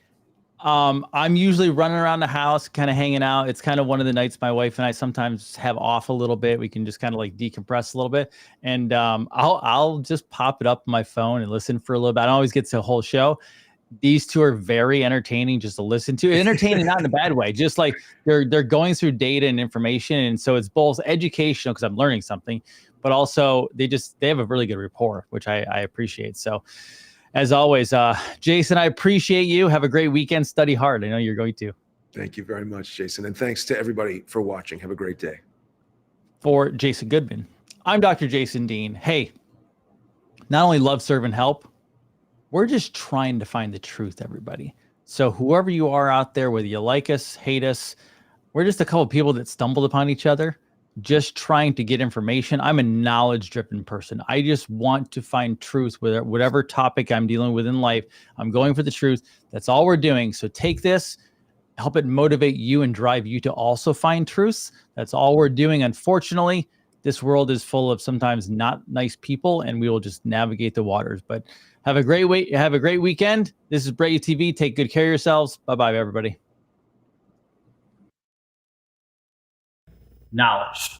I'm usually running around the house, kind of hanging out. It's kind of one of the nights my wife and I sometimes have off a little bit. We can just kind of like decompress a little bit. And I'll just pop it up on my phone and listen for a little bit. I don't always get to the whole show. These two are very entertaining just to listen to. Entertaining, not in a bad way. Just like they're going through data and information. And so it's both educational because I'm learning something, but also they have a really good rapport, which I appreciate. So as always, Jason, I appreciate you. Have a great weekend. Study hard. I know you're going to. Thank you very much, Jason. And thanks to everybody for watching. Have a great day. For Jason Goodman, I'm Dr. Jason Dean. Hey, not only love, serve, and help, we're just trying to find the truth, everybody. So whoever you are out there, whether you like us, hate us, we're just a couple of people that stumbled upon each other. just trying to get information. I'm a knowledge-driven person. I just want to find truth with whatever topic I'm dealing with in life. I'm going for the truth. That's all we're doing. So take this, help it motivate you and drive you to also find truths. That's all we're doing. Unfortunately, this world is full of sometimes not nice people, and we will just navigate the waters. But have a great weekend. This is Brave TV. Take good care of yourselves. Bye-bye, everybody. Knowledge.